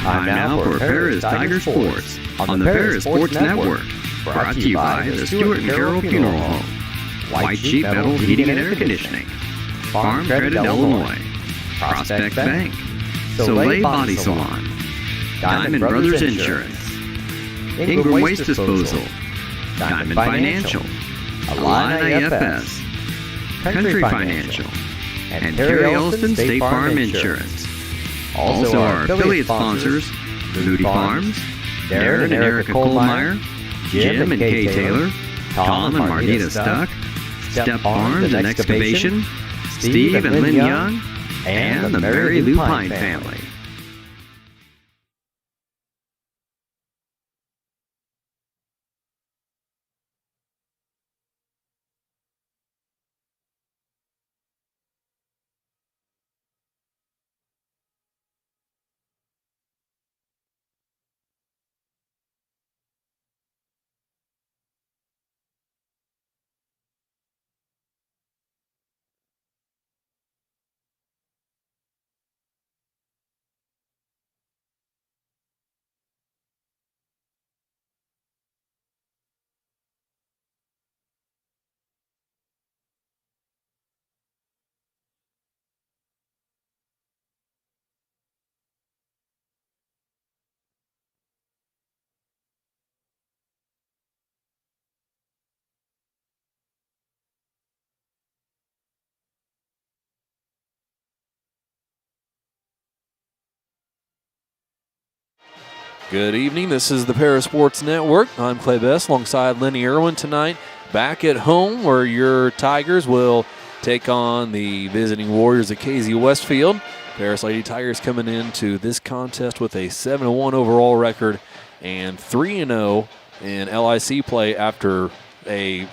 Time now for Paris Tiger Sports on the Paris Sports Network. Brought to you by the Stewart and Carroll Funeral Home, White Sheet Metal Heating and Air Conditioning, Farm Credit Illinois, Prospect Bank, Soleil Body Salon, Diamond Brothers Insurance, Ingram Waste Disposal, Diamond Financial, Illini IFS, Country Financial, and Terry Elston State Farm Insurance. Also our affiliate sponsors, Moody Farms, Darren and Erica Kohlmeyer, Jim and Kay Taylor, Tom and Marnita Stuck, Step Farms and Excavation, Steve and Lynn Young, and the Mary Lou Pine family. Good evening. This is the Paris Sports Network. I'm Clay Best alongside Lenny Irwin tonight. Back at home where your Tigers will take on the visiting Warriors at KZ Westfield. Paris Lady Tigers coming into this contest with a 7-1 overall record and 3-0 in LIC play after a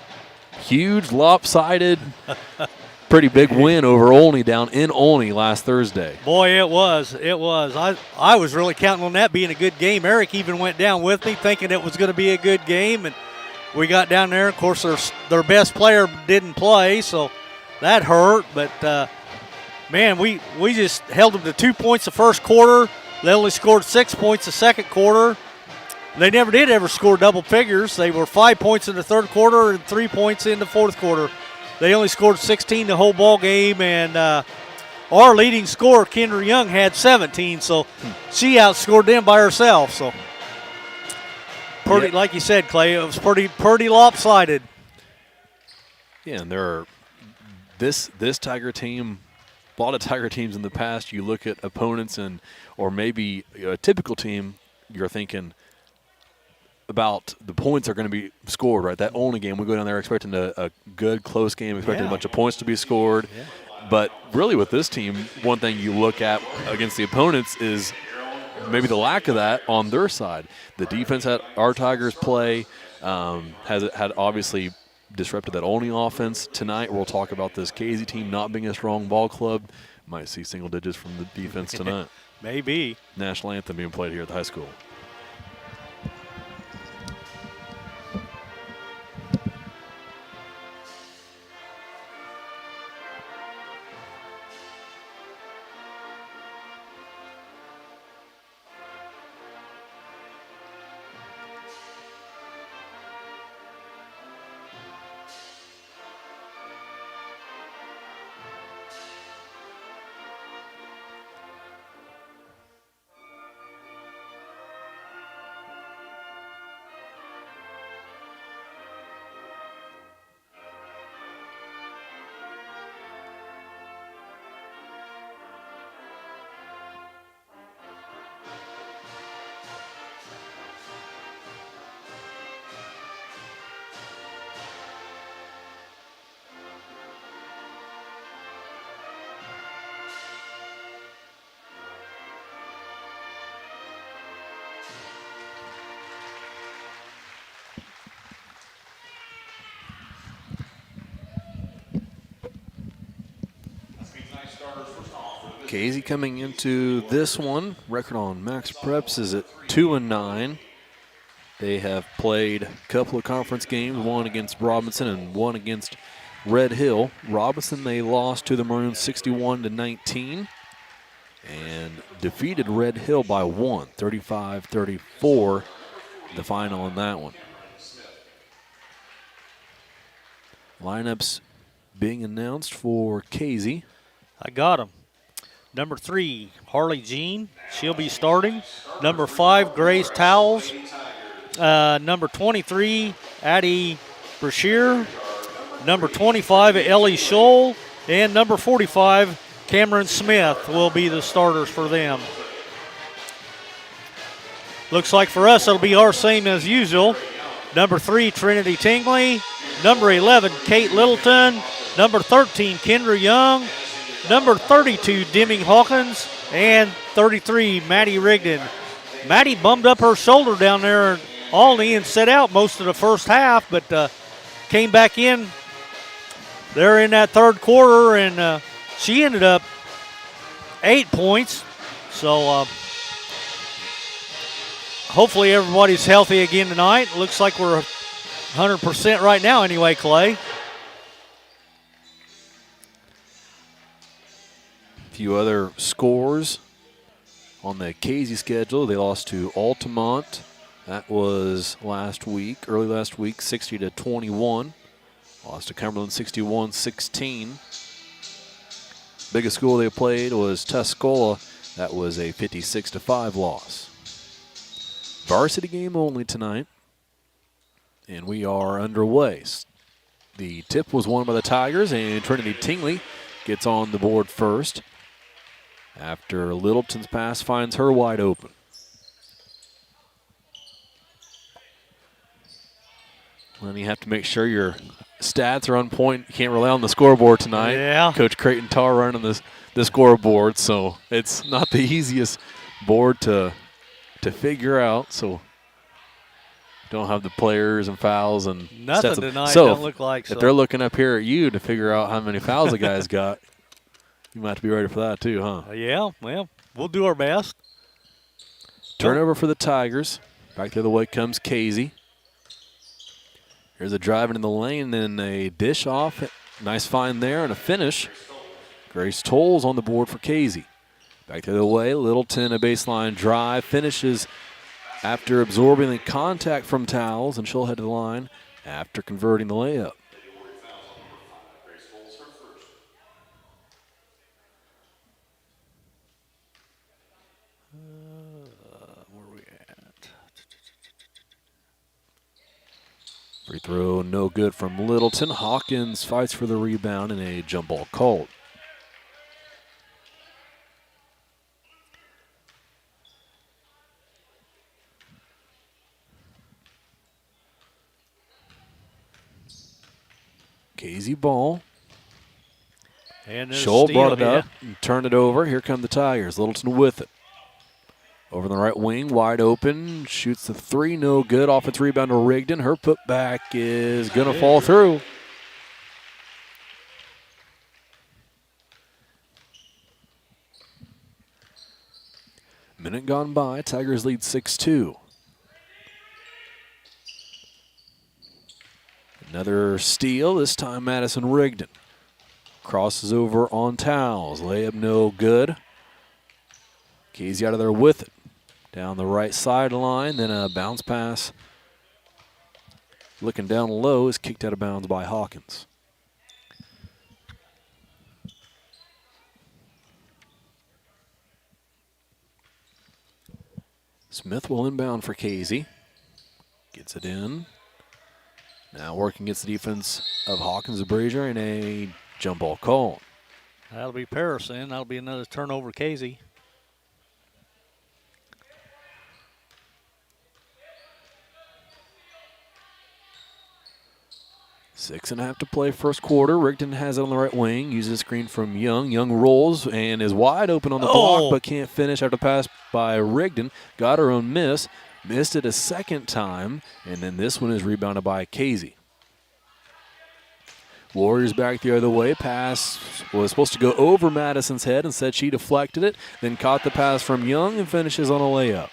huge lopsided pretty big win over Olney down in Olney last Thursday. Boy, it was. I was really counting on that being a good game. Eric even went down with me thinking it was going to be a good game, and we got down there. Of course, their best player didn't play, so that hurt. But, man, we just held them to 2 points the first quarter. They only scored 6 points the second quarter. They never did ever score double figures. They were 5 points in the third quarter and 3 points in the fourth quarter. They only scored 16 the whole ball game, and our leading scorer, Kendra Young, had 17, so she outscored them by herself. So, like you said, Clay, it was pretty lopsided. Yeah, and this Tiger team, a lot of Tiger teams in the past, you look at opponents or maybe a typical team, you're thinking about the points are going to be scored, right? That only game, we go down there expecting a good, close game, expecting a bunch of points to be scored. Yeah. But really with this team, one thing you look at against the opponents is maybe the lack of that on their side. The defense that our Tigers play had obviously disrupted that only offense. Tonight we'll talk about this KZ team not being a strong ball club. Might see single digits from the defense tonight. Maybe. National anthem being played here at the high school. KZ coming into this one, record on Max Preps is at 2-9. They have played a couple of conference games, one against Robinson and one against Red Hill. Robinson, they lost to the Maroons 61-19. and defeated Red Hill by 1, 35-34, the final in that one. Lineups being announced for Casey. I got him. Number 3, Harley Jean. She'll be starting. Number 5, Grace Towles. Number 23, Addie Brashear. Number 25, Ellie Scholl. And number 45, Cameron Smith will be the starters for them. Looks like for us it'll be our same as usual. Number 3, Trinity Tingley. Number 11, Kate Littleton. Number 13, Kendra Young. Number 32, Deming Hawkins. And 33, Maddie Rigdon. Maddie bummed up her shoulder down there in Albany and set out most of the first half, but came back in there in that third quarter, and she ended up 8 points. So hopefully everybody's healthy again tonight. Looks like we're 100% right now anyway, Clay. A few other scores on the Casey schedule. They lost to Altamont. That was early last week, 60-21. Lost to Cumberland 61-16. Biggest school they played was Tuscola. That was a 56-5 loss. Varsity game only tonight, and we are underway. The tip was won by the Tigers, and Trinity Tingley gets on the board first after Littleton's pass finds her wide open. Then you have to make sure your stats are on point. You can't rely on the scoreboard tonight. Yeah. Coach Creighton Tar running the scoreboard, so it's not the easiest board to figure out. So don't have the players and fouls and nothing stats. Tonight. So don't look like if they're looking up here at you to figure out how many fouls the guys got, you might have to be ready for that too, huh? Yeah, well, we'll do our best. Turnover for the Tigers. Back the other way comes Casey. Here's a drive into the lane and a dish off. Nice find there and a finish. Grace Tolles on the board for Casey. Back the other way, Littleton, a baseline drive, finishes after absorbing the contact from Towles, and she'll head to the line after converting the layup. Where are we at? Free throw, no good from Littleton. Hawkins fights for the rebound and a jump ball called. Casey ball. And Scholl brought it up and turned it over. Here come the Tigers. Littleton with it. Over the right wing, wide open. Shoots the three, no good. Offense rebound to Rigdon. Her putback is going to fall through. Minute gone by. Tigers lead 6-2. Another steal, this time Madison Rigdon. Crosses over on Towles. Layup no good. Casey out of there with it. Down the right sideline, then a bounce pass. Looking down low is kicked out of bounds by Hawkins. Smith will inbound for Casey. Gets it in. Now working against the defense of Hawkins and Brazier and a jump ball call. That'll be Paris then. That'll be another turnover, Casey. Six and a half to play first quarter. Rigdon has it on the right wing. Uses a screen from Young. Young rolls and is wide open on the block, but can't finish after pass by Rigdon. Got her own miss. Missed it a second time, and then this one is rebounded by Casey. Warriors back the other way. Pass was supposed to go over Madison's head. Instead, she deflected it, then caught the pass from Young and finishes on a layup.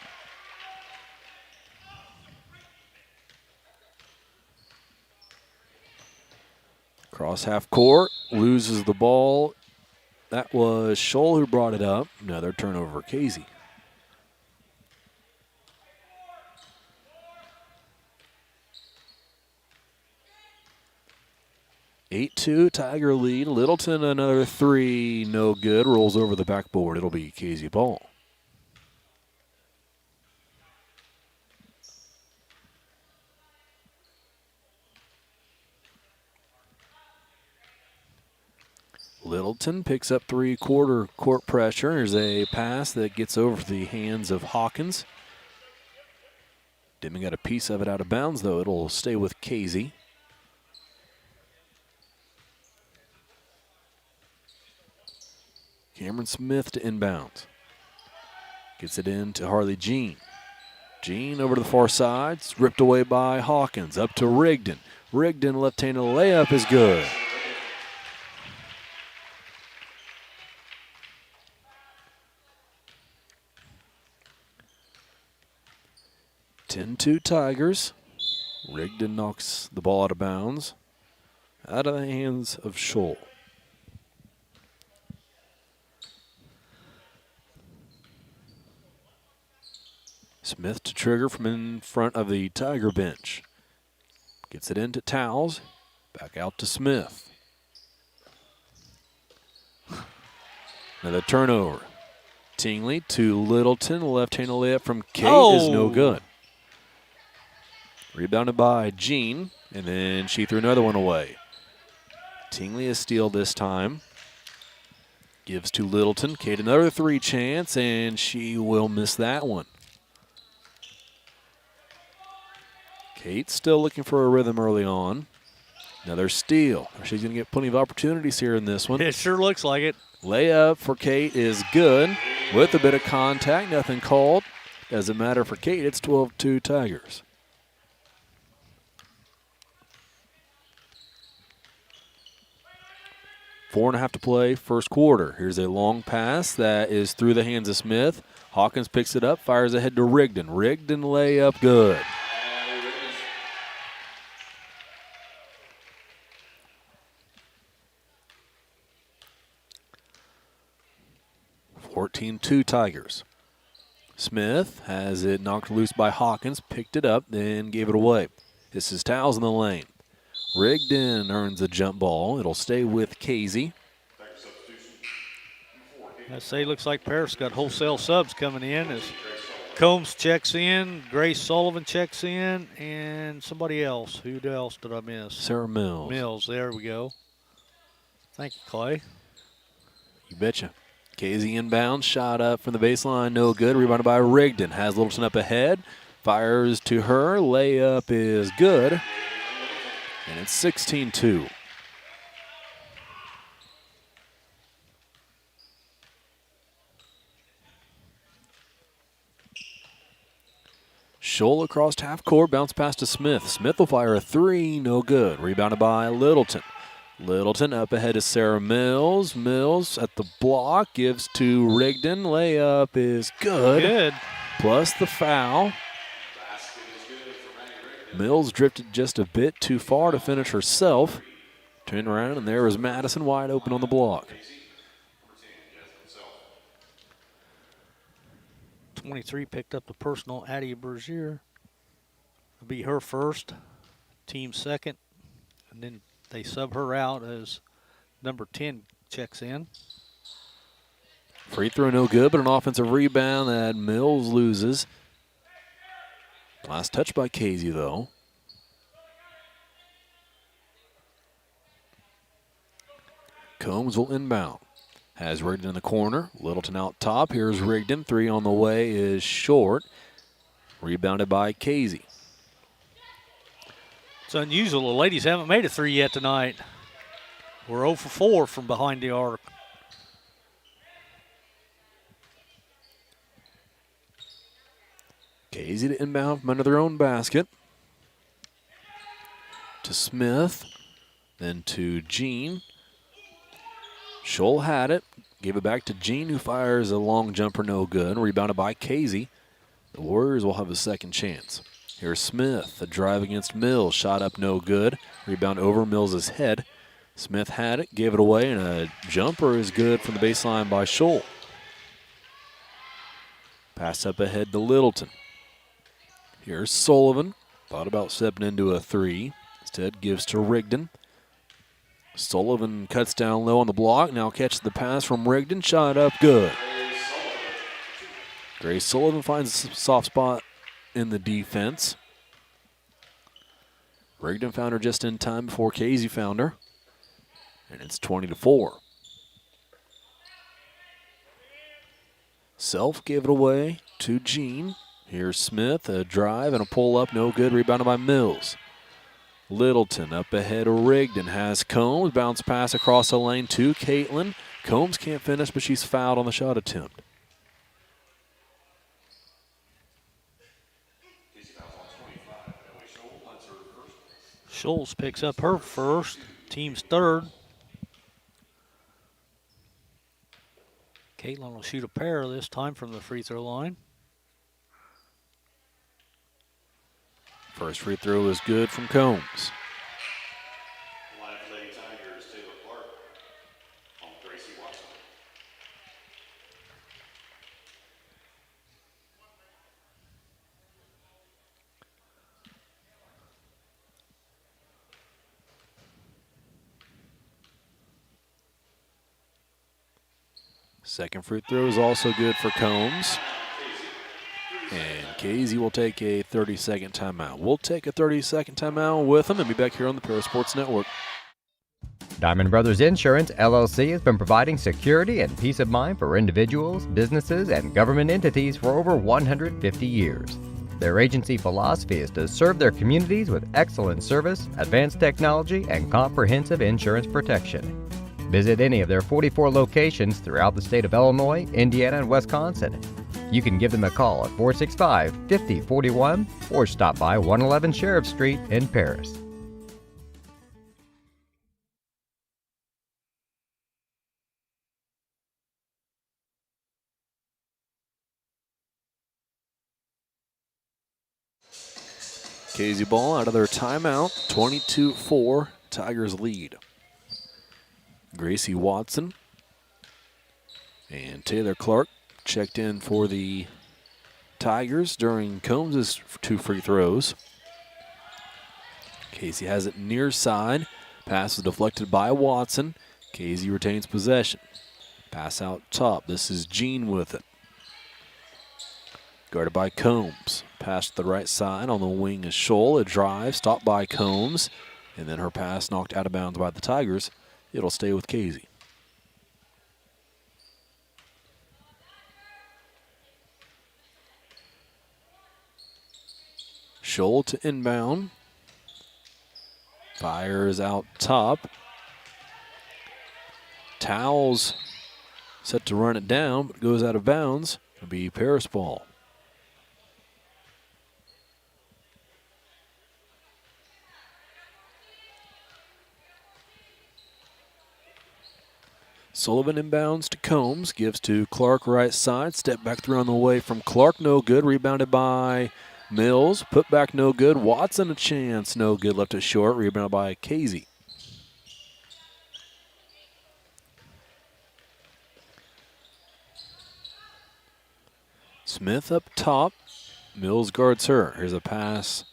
Cross half court, loses the ball that was Scholl who brought it up. Another turnover for Casey. 8-2 Tiger lead. Littleton another three, no good. Rolls over the backboard. It'll be Casey ball. Littleton picks up three-quarter court pressure. Here's a pass that gets over the hands of Hawkins. Dimon got a piece of it out of bounds, though. It'll stay with Casey. Cameron Smith to inbounds. Gets it in to Harley Jean. Jean over to the far side. It's ripped away by Hawkins. Up to Rigdon. Rigdon left-handed layup is good. (10-2) Tigers. Rigdon knocks the ball out of bounds. Out of the hands of Scholl. Smith to trigger from in front of the Tiger bench. Gets it into Towles. Back out to Smith. Another turnover. Tingley to Littleton. Left-handed layup from Kate is no good. Rebounded by Jean, and then she threw another one away. Tingley a steal this time. Gives to Littleton. Kate another three chance, and she will miss that one. Kate still looking for a rhythm early on. Another steal. She's going to get plenty of opportunities here in this one. It sure looks like it. Layup for Kate is good with a bit of contact. Nothing called. Doesn't matter for Kate. It's 12-2 Tigers. Four and a half to play, first quarter. Here's a long pass that is through the hands of Smith. Hawkins picks it up, fires ahead to Rigdon. Rigdon layup good. (14-2) Tigers. Smith has it knocked loose by Hawkins, picked it up, then gave it away. This is Towles in the lane. Rigdon earns a jump ball. It'll stay with Casey. I say looks like Paris got wholesale subs coming in as Combs checks in, Grace Sullivan checks in, and somebody else. Who else did I miss? Sarah Mills. Mills, there we go. Thank you, Clay. You betcha. Casey inbounds, shot up from the baseline, no good. Rebounded by Rigdon. Has Littleton up ahead. Fires to her. Layup is good. And it's 16-2. Scholl across half court, bounce pass to Smith. Smith will fire a three, no good. Rebounded by Littleton. Littleton up ahead to Sarah Mills. Mills at the block, gives to Rigdon. Layup is good. Good. Plus the foul. Mills drifted just a bit too far to finish herself. Turned around, and there was Madison wide open on the block. 23 picked up the personal Addie Bergier. It'll be her first, team second, and then they sub her out as number 10 checks in. Free throw no good, but an offensive rebound that Mills loses. Last touch by Casey, though. Combs will inbound. Has Rigdon in the corner. Littleton out top. Here's Rigdon. Three on the way is short. Rebounded by Casey. It's unusual. The ladies haven't made a three yet tonight. We're 0 for 4 from behind the arc. Casey to inbound from under their own basket. To Smith. Then to Jean. Scholl had it. Gave it back to Jean, who fires a long jumper, no good. Rebounded by Casey. The Warriors will have a second chance. Here's Smith. A drive against Mills. Shot up, no good. Rebound over Mills' head. Smith had it, gave it away, and a jumper is good from the baseline by Scholl. Pass up ahead to Littleton. Here's Sullivan. Thought about stepping into a three. Instead gives to Rigdon. Sullivan cuts down low on the block. Now catches the pass from Rigdon. Shot up good. Grace Sullivan finds a soft spot in the defense. Rigdon found her just in time before Casey found her. And it's 20-4. Self gave it away to Jean. Here's Smith, a drive and a pull up, no good, rebounded by Mills. Littleton up ahead of Rigdon, has Combs, bounce pass across the lane to Caitlin. Combs can't finish, but she's fouled on the shot attempt. Scholes picks up her first, team's third. Caitlin will shoot a pair this time from the free throw line. First free throw is good from Combs. Second free throw is also good for Combs. And Casey will take a 30-second timeout. We'll take a 30-second timeout with them and be back here on the Parasports Network. Diamond Brothers Insurance, LLC has been providing security and peace of mind for individuals, businesses, and government entities for over 150 years. Their agency philosophy is to serve their communities with excellent service, advanced technology, and comprehensive insurance protection. Visit any of their 44 locations throughout the state of Illinois, Indiana, and Wisconsin. You can give them a call at 465-5041 or stop by 111 Sheriff Street in Paris. Casey ball out of their timeout, 22-4, Tigers lead. Gracie Watson and Taylor Clark checked in for the Tigers during Combs' two free throws. Casey has it near side. Pass is deflected by Watson. Casey retains possession. Pass out top. This is Jean with it. Guarded by Combs. Pass to the right side. On the wing is Scholl. A drive stopped by Combs. And then her pass knocked out of bounds by the Tigers. It'll stay with Casey. Scholl to inbound. Fires out top. Towels set to run it down, but goes out of bounds. It'll be Paris ball. Sullivan inbounds to Combs, gives to Clark right side. Step back through on the way from Clark, no good. Rebounded by Mills, put back no good. Watson a chance, no good. Left it short, rebounded by Casey. Smith up top. Mills guards her. Here's a pass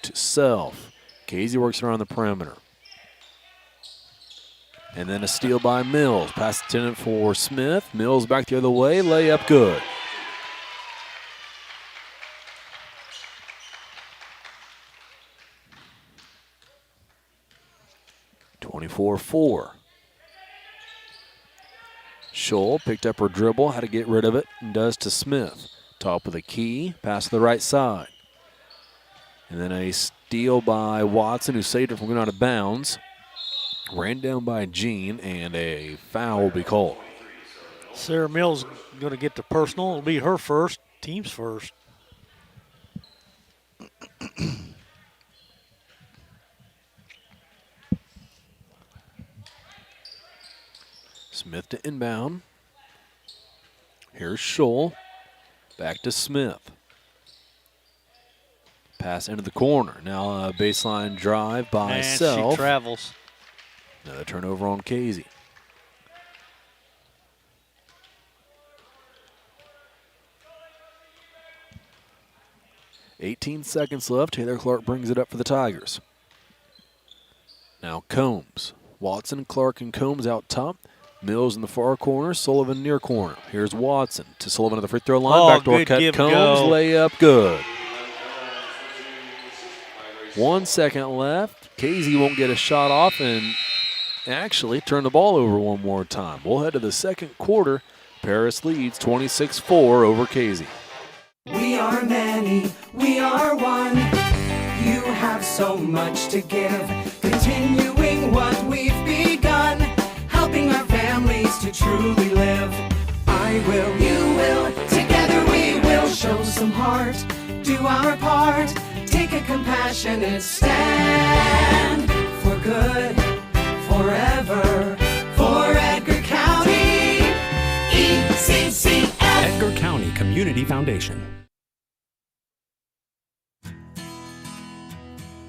to Self. Casey works around the perimeter. And then a steal by Mills. Pass intended for Smith. Mills back the other way. Layup good. (24-4). Scholl picked up her dribble, had to get rid of it, and does to Smith. Top of the key, pass to the right side. And then a steal by Watson, who saved it from going out of bounds. Ran down by Jean, and a foul will be called. Sarah Mills going to get the personal. It'll be her first, team's first. Smith to inbound. Here's Scholl. Back to Smith. Pass into the corner. Now a baseline drive by And Self. she travels. Another turnover on Casey. "18 seconds left. Taylor Clark brings it up for the Tigers. Now Combs. Watson, Clark, and Combs out top. Mills in the far corner, Sullivan near corner. Here's Watson to Sullivan at the free throw line. Backdoor good cut, give, Combs, go. layup, good. 1 second left. Casey won't get a shot off and actually turn the ball over one more time. We'll head to the second quarter. Paris leads 26-4 over Casey. We are many, we are one. You have so much to give, continuing what we've begun, helping our families to truly live. I will, you will, together we will show some heart, do our part, take a compassionate stand for good, forever, for Edgar County, ECCF. Edgar County Community Foundation.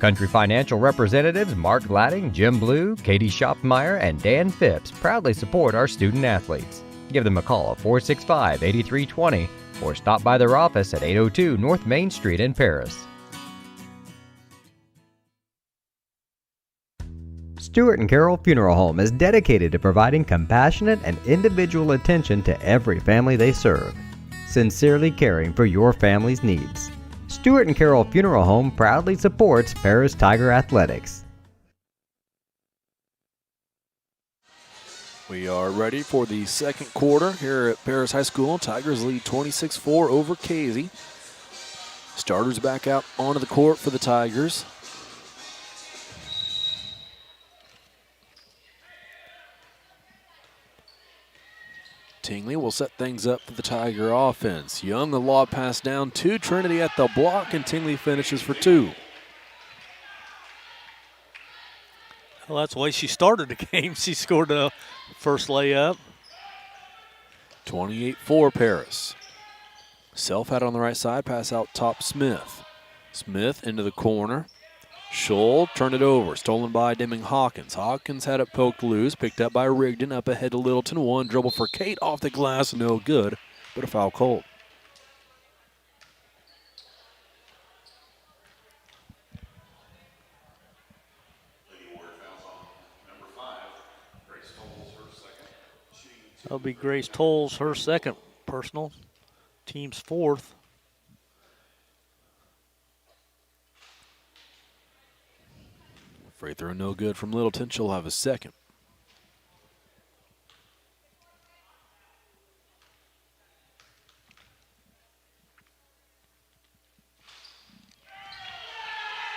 Country Financial representatives Mark Gladding, Jim Blue, Katie Schopmeyer, and Dan Phipps proudly support our student athletes. Give them a call at 465-8320 or stop by their office at 802 North Main Street in Paris. Stuart and Carroll Funeral Home is dedicated to providing compassionate and individual attention to every family they serve, sincerely caring for your family's needs. Stuart and Carroll Funeral Home proudly supports Paris Tiger Athletics. We are ready for the second quarter here at Paris High School. Tigers lead 26-4 over Casey. Starters back out onto the court for the Tigers. Tingley will set things up for the Tiger offense. Young, the lob pass down to Trinity at the block, and Tingley finishes for two. Well, that's the way she started the game. She scored a first layup. 28-4 Paris. Self had on the right side, pass out top Smith. Smith into the corner. Scholl turned it over, stolen by Deming Hawkins. Hawkins had it poked loose, picked up by Rigdon, up ahead to Littleton. One dribble for Kate, off the glass, no good, but a foul called. That'll be Grace Tolles, her second personal, team's fourth. Free throw no good from Littleton. She'll have a second.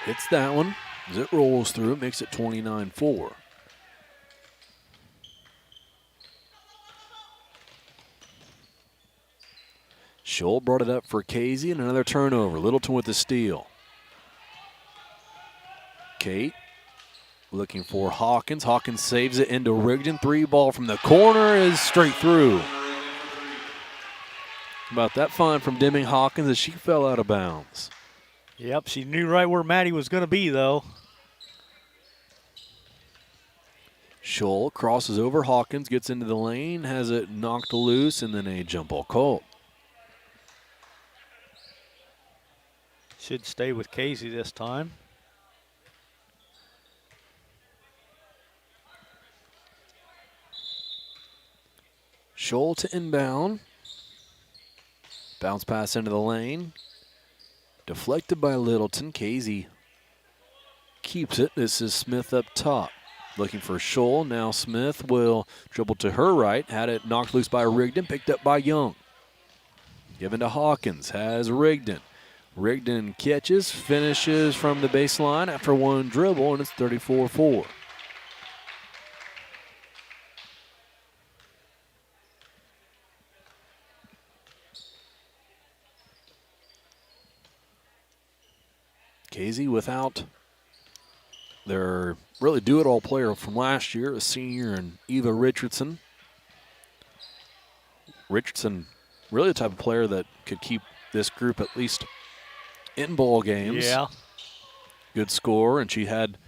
Hits that one as it rolls through. Makes it 29-4. Scholl brought it up for Casey and another turnover. Littleton with the steal. Kate looking for Hawkins. Hawkins saves it into Rigdon. Three ball from the corner is straight through. About that fine from Deming Hawkins as she fell out of bounds. Yep, she knew right where Maddie was going to be, though. Scholl crosses over Hawkins, gets into the lane, has it knocked loose, and then a jump ball called. Should stay with Casey this time. Scholl to inbound. Bounce pass into the lane. Deflected by Littleton. Casey keeps it. This is Smith up top. Looking for Scholl. Now Smith will dribble to her right. Had it knocked loose by Rigdon. Picked up by Young. Given to Hawkins. Has Rigdon. Rigdon catches. Finishes from the baseline after one dribble, and it's 34-4. Casey without their really do-it-all player from last year, a senior, and Eva Richardson. Richardson, really the type of player that could keep this group at least in ball games. Yeah. Good score, and she had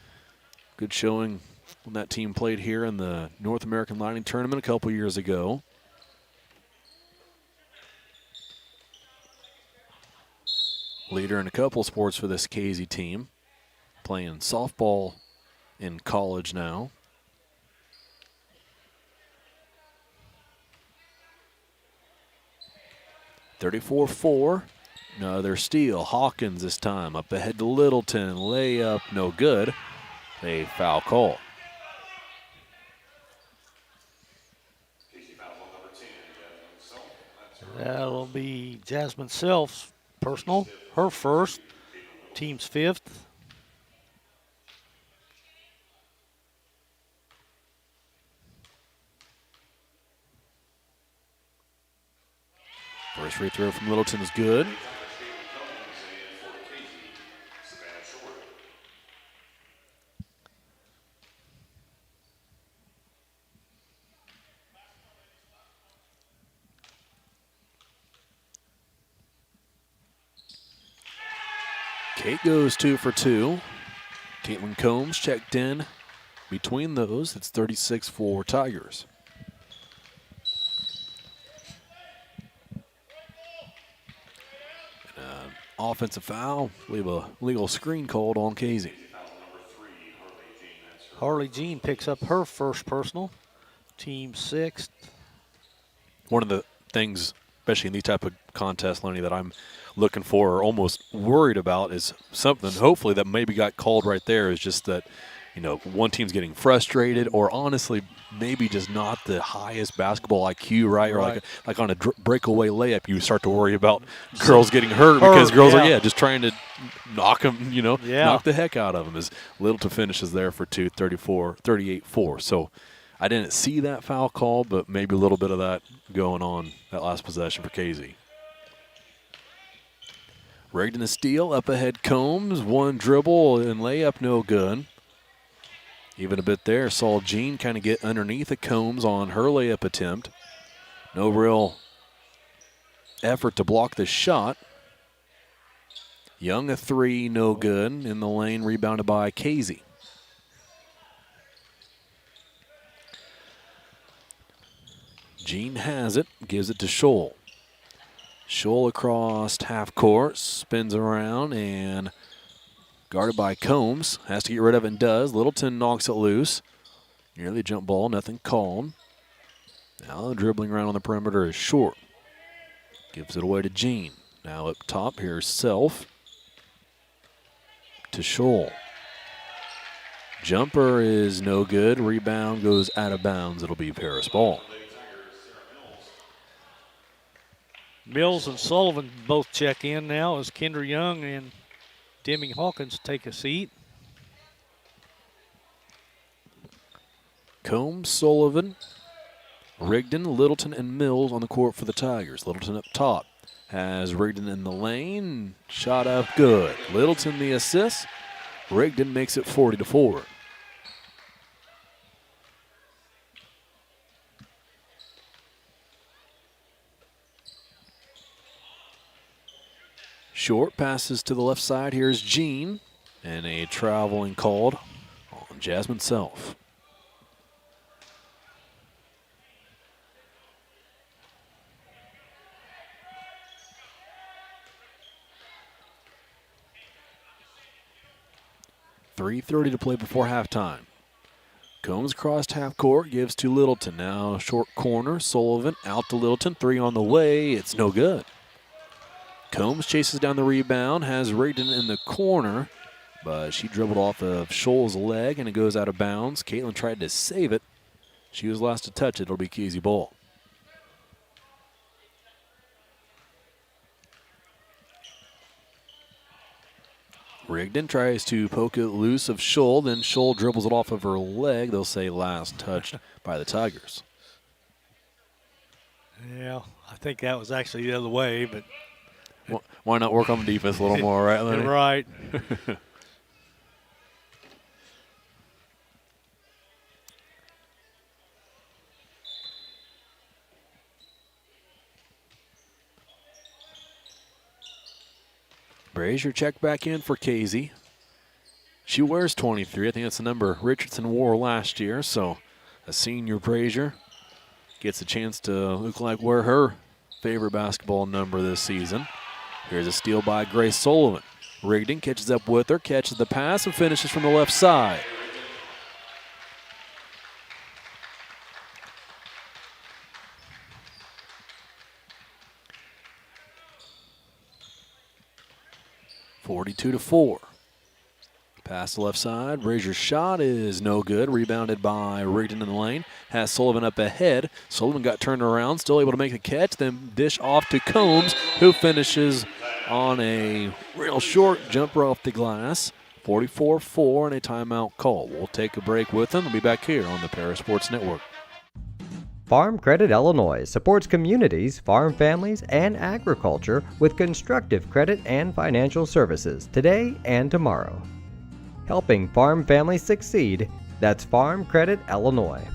good showing when that team played here in the North American Lighting Tournament a couple years ago. Leader in a couple sports for this Casey team. Playing softball in college now. (34-4). Another steal. Hawkins this time. Up ahead to Littleton. Layup, no good. A foul call. That'll be Jasmine Self's personal. Her first. Team's 5th. First free throw from Littleton is good. Kate goes 2 for 2. Caitlin Combs checked in between those. It's 36 for Tigers. Offensive foul. We have a legal screen called on Casey. Harley Jean picks up her first personal. Team 6th. One of the things, especially in these type of contests, Lenny, that I'm looking for or almost worried about is something hopefully that maybe got called right there is just that, you know, one team's getting frustrated or honestly maybe just not the highest basketball IQ, right? Or like on a breakaway layup, you start to worry about girls getting hurt because girls are, just trying to knock them, knock the heck out of them. As Littleton finishes there for 2, 38-4. So I didn't see that foul call, but maybe a little bit of that going on that last possession for KZ. Rigdon a steal, up ahead Combs, one dribble and layup no good. Even a bit there, saw Jean kind of get underneath of Combs on her layup attempt. No real effort to block the shot. Young a 3, no good. In the lane, rebounded by Casey. Jean has it, gives it to Scholl. Scholl across half court, spins around and guarded by Combs. Has to get rid of it and does. Littleton knocks it loose. Nearly jump ball, nothing called. Now dribbling around on the perimeter is Short. Gives it away to Jean. Now up top, here's Self. To Scholl. Jumper is no good. Rebound goes out of bounds. It'll be Paris ball. Mills and Sullivan both check in now as Kendra Young and Deming Hawkins take a seat. Combs, Sullivan, Rigdon, Littleton, and Mills on the court for the Tigers. Littleton up top has Rigdon in the lane. Shot up good. Littleton the assist. Rigdon makes it 40-4. Short passes to the left side. Here's Jean. And a traveling called on Jasmine Self. .3:30 to play before halftime. Combs crossed half court, gives to Littleton. Now short corner, Sullivan out to Littleton. 3 on the way. It's no good. Combs chases down the rebound, has Rigdon in the corner, but she dribbled off of Scholl's leg and it goes out of bounds. Caitlin tried to save it. She was last to touch it. It'll be Kesey ball. Rigdon tries to poke it loose of Scholl, then Scholl dribbles it off of her leg. They'll say last touched by the Tigers. Yeah, I think that was actually the other way, but why not work on the defense a little more, right, Lenny? Right. Brazier checked back in for Casey. She wears 23. I think that's the number Richardson wore last year. So a senior Brazier gets a chance to look like wear her favorite basketball number this season. Here's a steal by Grace Sullivan. Rigdon catches up with her, catches the pass, and finishes from the left side. (42-4). Pass the left side. Brazier's shot is no good. Rebounded by Rigdon in the lane. Has Sullivan up ahead. Sullivan got turned around, still able to make the catch, then dish off to Combs, who finishes on a real short jumper off the glass. 44-4 and a timeout call. We'll take a break with them. We'll be back here on the Paris Sports Network. Farm Credit Illinois supports communities, farm families, and agriculture with constructive credit and financial services today and tomorrow. Helping farm families succeed, that's Farm Credit Illinois.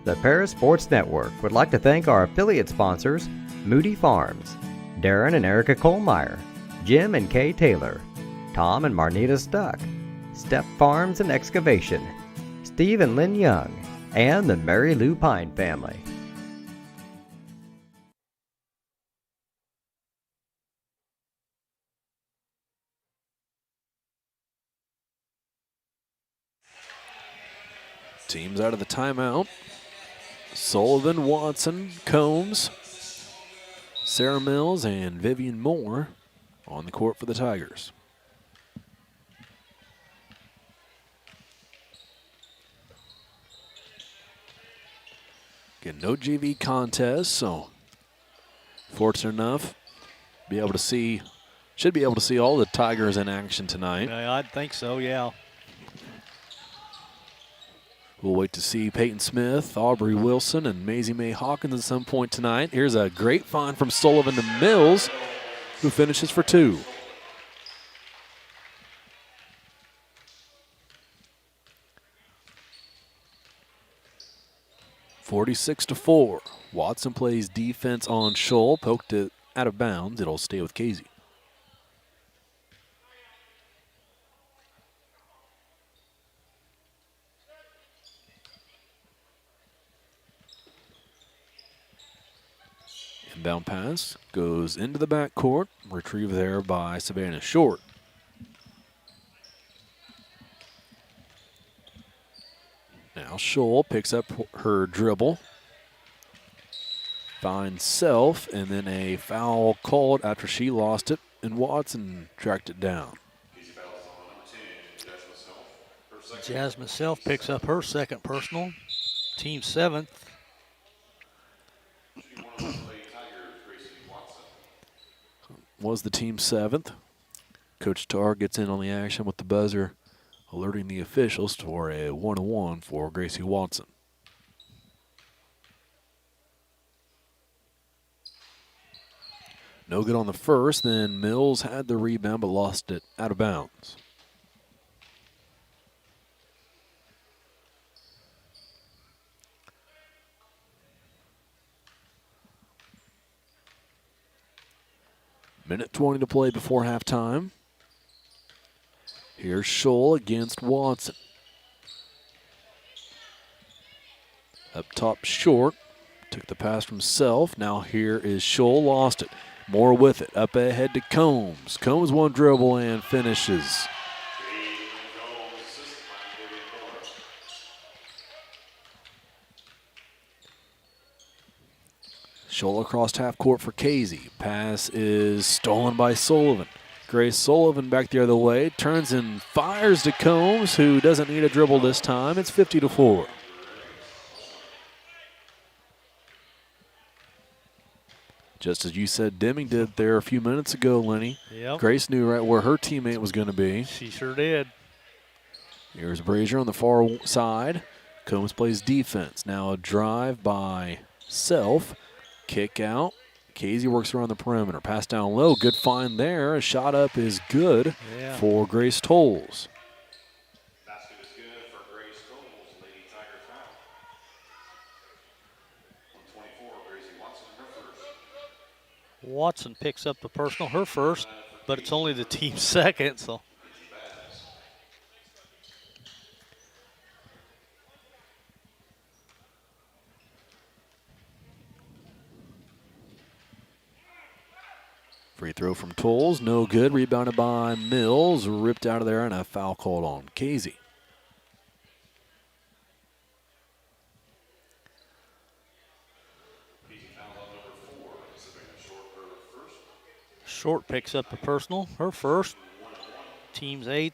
The Paris Sports Network would like to thank our affiliate sponsors, Moody Farms, Darren and Erica Kohlmeyer, Jim and Kay Taylor, Tom and Marnita Stuck, Step Farms and Excavation, Steve and Lynn Young, and the Mary Lou Pine family. Teams out of the timeout. Sullivan, Watson, Combs, Sarah Mills, and Vivian Moore on the court for the Tigers. Again, no GV contest, so fortunate enough, should be able to see all the Tigers in action tonight. I'd think so, yeah. We'll wait to see Peyton Smith, Aubrey Wilson, and Maisie Mae Hawkins at some point tonight. Here's a great find from Sullivan to Mills, who finishes for two. (46-4). Watson plays defense on Scholl, poked it out of bounds. It'll stay with Casey. Inbound pass goes into the backcourt, retrieved there by Savannah Short. Now Scholl picks up her dribble, finds Self, and then a foul called after she lost it, and Watson tracked it down. Jasmine Self picks up her second personal, team 7th. Was the team 7th. Coach Tarr gets in on the action with the buzzer, alerting the officials for a 1-1 for Gracie Watson. No good on the first, then Mills had the rebound but lost it out of bounds. Minute 20 to play before halftime. Here's Scholl against Watson. Up top Short. Took the pass from Self. Now here is Scholl. Lost it. Moore with it. Up ahead to Combs. Combs one dribble and finishes. Scholl across half court for Casey. Pass is stolen by Sullivan. Grace Sullivan back the other way. Turns and fires to Combs, who doesn't need a dribble this time. It's 50-4. Just as you said Deming did there a few minutes ago, Lenny. Yep. Grace knew right where her teammate was going to be. She sure did. Here's Brazier on the far side. Combs plays defense. Now a drive by Self. Kick out. Casey works around the perimeter. Pass down low. Good find there. A shot up is good for Grace Tolles. Basket is good for Grace Tolles. Lady Tiger foul. 124, Gracie Watson, her first. Watson picks up the personal, her first. but it's only the team second, so. Free throw from Tolles, no good. Rebounded by Mills, ripped out of there, and a foul called on Casey. Short picks up a personal, her first, team's 8th.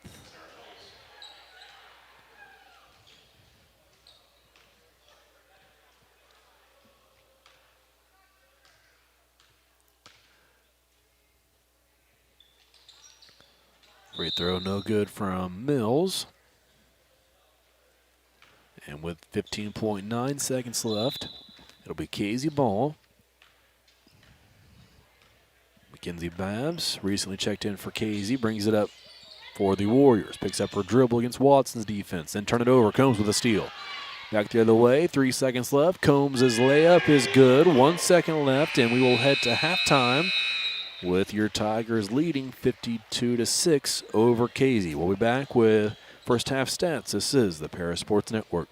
Free throw, no good from Mills. And with 15.9 seconds left, it'll be Casey ball. Mackenzie Babs recently checked in for Casey, brings it up for the Warriors. Picks up her dribble against Watson's defense, then turn it over. Combs with a steal. Back the other way, 3 seconds left. Combs' layup is good. 1 second left, and we will head to halftime with your Tigers leading 52-6 over Casey. We'll be back with first half stats. This is the Paris Sports Network.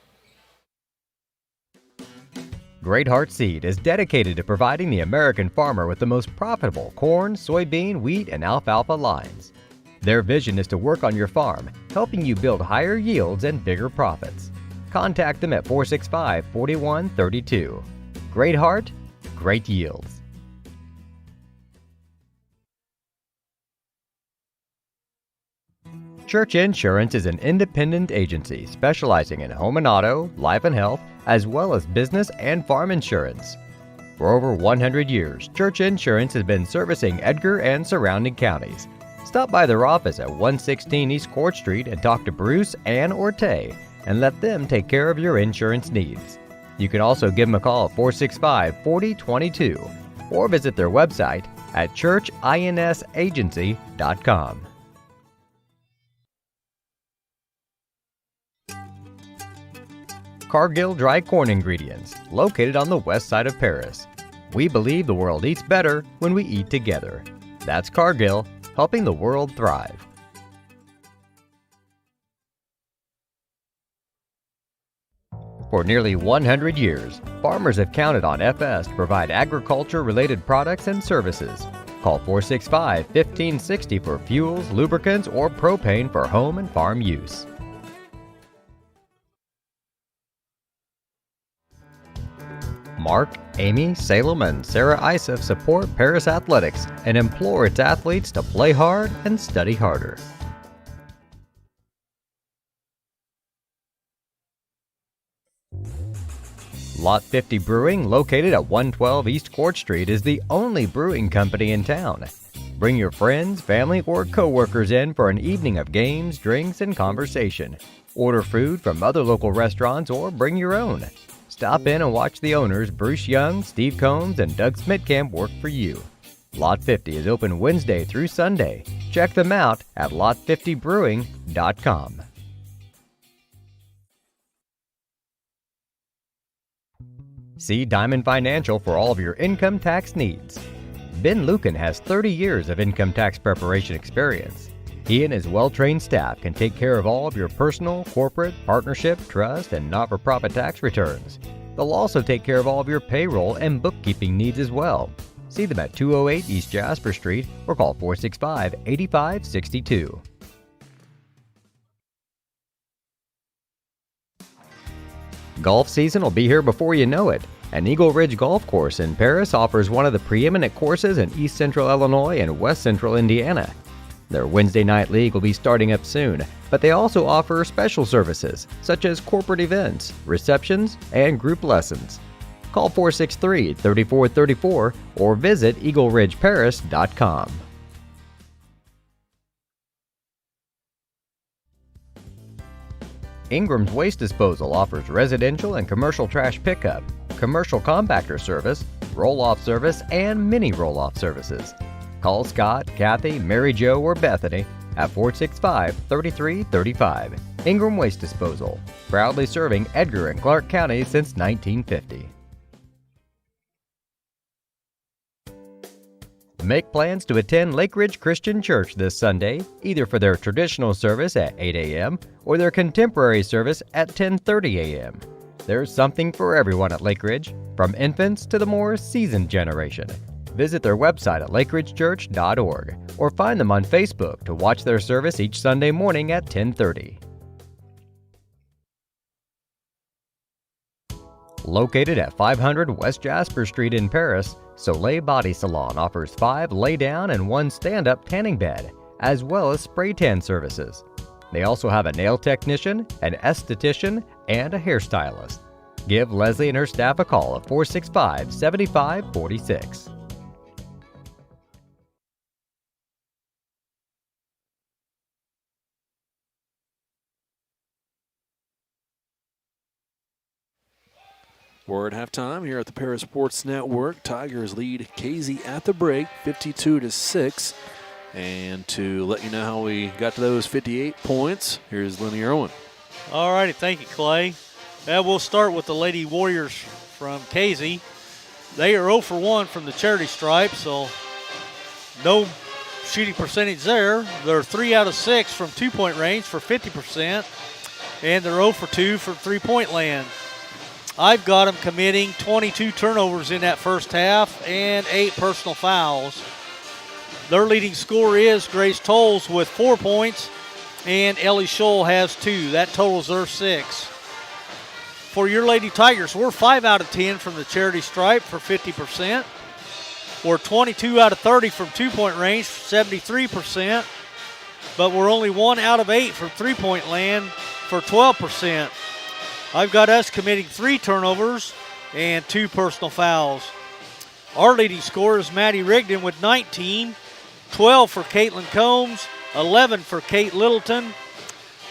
Great Heart Seed is dedicated to providing the American farmer with the most profitable corn, soybean, wheat, and alfalfa lines. Their vision is to work on your farm, helping you build higher yields and bigger profits. Contact them at 465-4132. Great Heart, great yields. Church Insurance is an independent agency specializing in home and auto, life and health, as well as business and farm insurance. For over 100 years, Church Insurance has been servicing Edgar and surrounding counties. Stop by their office at 116 East Court Street and talk to Bruce, Ann, or Tay, and let them take care of your insurance needs. You can also give them a call at 465-4022 or visit their website at churchinsagency.com. Cargill Dry Corn Ingredients, located on the west side of Paris. We believe the world eats better when we eat together. That's Cargill, helping the world thrive. For nearly 100 years, farmers have counted on FS to provide agriculture-related products and services. Call 465-1560 for fuels, lubricants, or propane for home and farm use. Mark, Amy, Salem, and Sarah Isef support Paris Athletics and implore its athletes to play hard and study harder. Lot 50 Brewing, located at 112 East Court Street, is the only brewing company in town. Bring your friends, family, or co-workers in for an evening of games, drinks, and conversation. Order food from other local restaurants or bring your own. Stop in and watch the owners, Bruce Young, Steve Combs, and Doug Smitkamp, work for you. Lot 50 is open Wednesday through Sunday. Check them out at lot50brewing.com. See Diamond Financial for all of your income tax needs. Ben Lucan has 30 years of income tax preparation experience. He and his well-trained staff can take care of all of your personal, corporate, partnership, trust, and not-for-profit tax returns. They'll also take care of all of your payroll and bookkeeping needs as well. See them at 208 East Jasper Street or call 465-8562. Golf season will be here before you know it. An Eagle Ridge Golf Course in Paris offers one of the preeminent courses in East Central Illinois and West Central Indiana. Their Wednesday night league will be starting up soon, but they also offer special services such as corporate events, receptions, and group lessons. Call 463-3434 or visit eagleridgeparis.com. Ingram's Waste Disposal offers residential and commercial trash pickup, commercial compactor service, roll-off service, and mini roll-off services. Call Scott, Kathy, Mary Jo, or Bethany at 465-3335. Ingram Waste Disposal, proudly serving Edgar and Clark County since 1950. Make plans to attend Lake Ridge Christian Church this Sunday, either for their traditional service at 8 a.m. or their contemporary service at 10:30 a.m. There's something for everyone at Lake Ridge, from infants to the more seasoned generation. Visit their website at lakeridgechurch.org or find them on Facebook to watch their service each Sunday morning at 10:30. Located at 500 West Jasper Street in Paris, Soleil Body Salon offers 5 lay-down and 1 stand-up tanning bed, as well as spray tan services. They also have a nail technician, an esthetician, and a hairstylist. Give Leslie and her staff a call at 465-7546. We're at halftime here at the Paris Sports Network. Tigers lead Casey at the break, 52-6. And to let you know how we got to those 58 points, here's Lenny Irwin. All righty, thank you, Clay. We'll start with the Lady Warriors from Casey. They are 0 for 1 from the charity stripe, so no shooting percentage there. They're 3 out of 6 from two-point range for 50%, and they're 0 for 2 from three-point land. I've got them committing 22 turnovers in that first half and 8 personal fouls. Their leading scorer is Grace Tolles with 4 points, and Ellie Scholl has 2. That totals their 6. For your Lady Tigers, we're 5 out of 10 from the charity stripe for 50%. We're 22 out of 30 from two-point range for 73%, but we're only 1 out of 8 from three-point land for 12%. I've got us committing 3 turnovers and 2 personal fouls. Our leading scorer is Maddie Rigdon with 19, 12 for Caitlin Combs, 11 for Kate Littleton.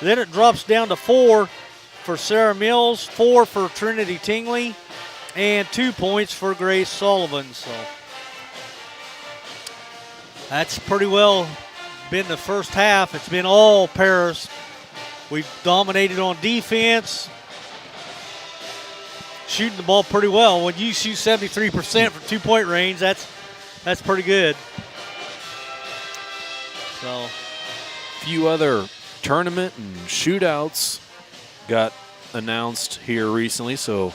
Then it drops down to 4 for Sarah Mills, 4 for Trinity Tingley, and 2 points for Grace Sullivan. So that's pretty well been the first half. It's been all Paris. We've dominated on defense, shooting the ball pretty well. When you shoot 73% from two-point range, that's pretty good. So, Few other tournament and shootouts got announced here recently. So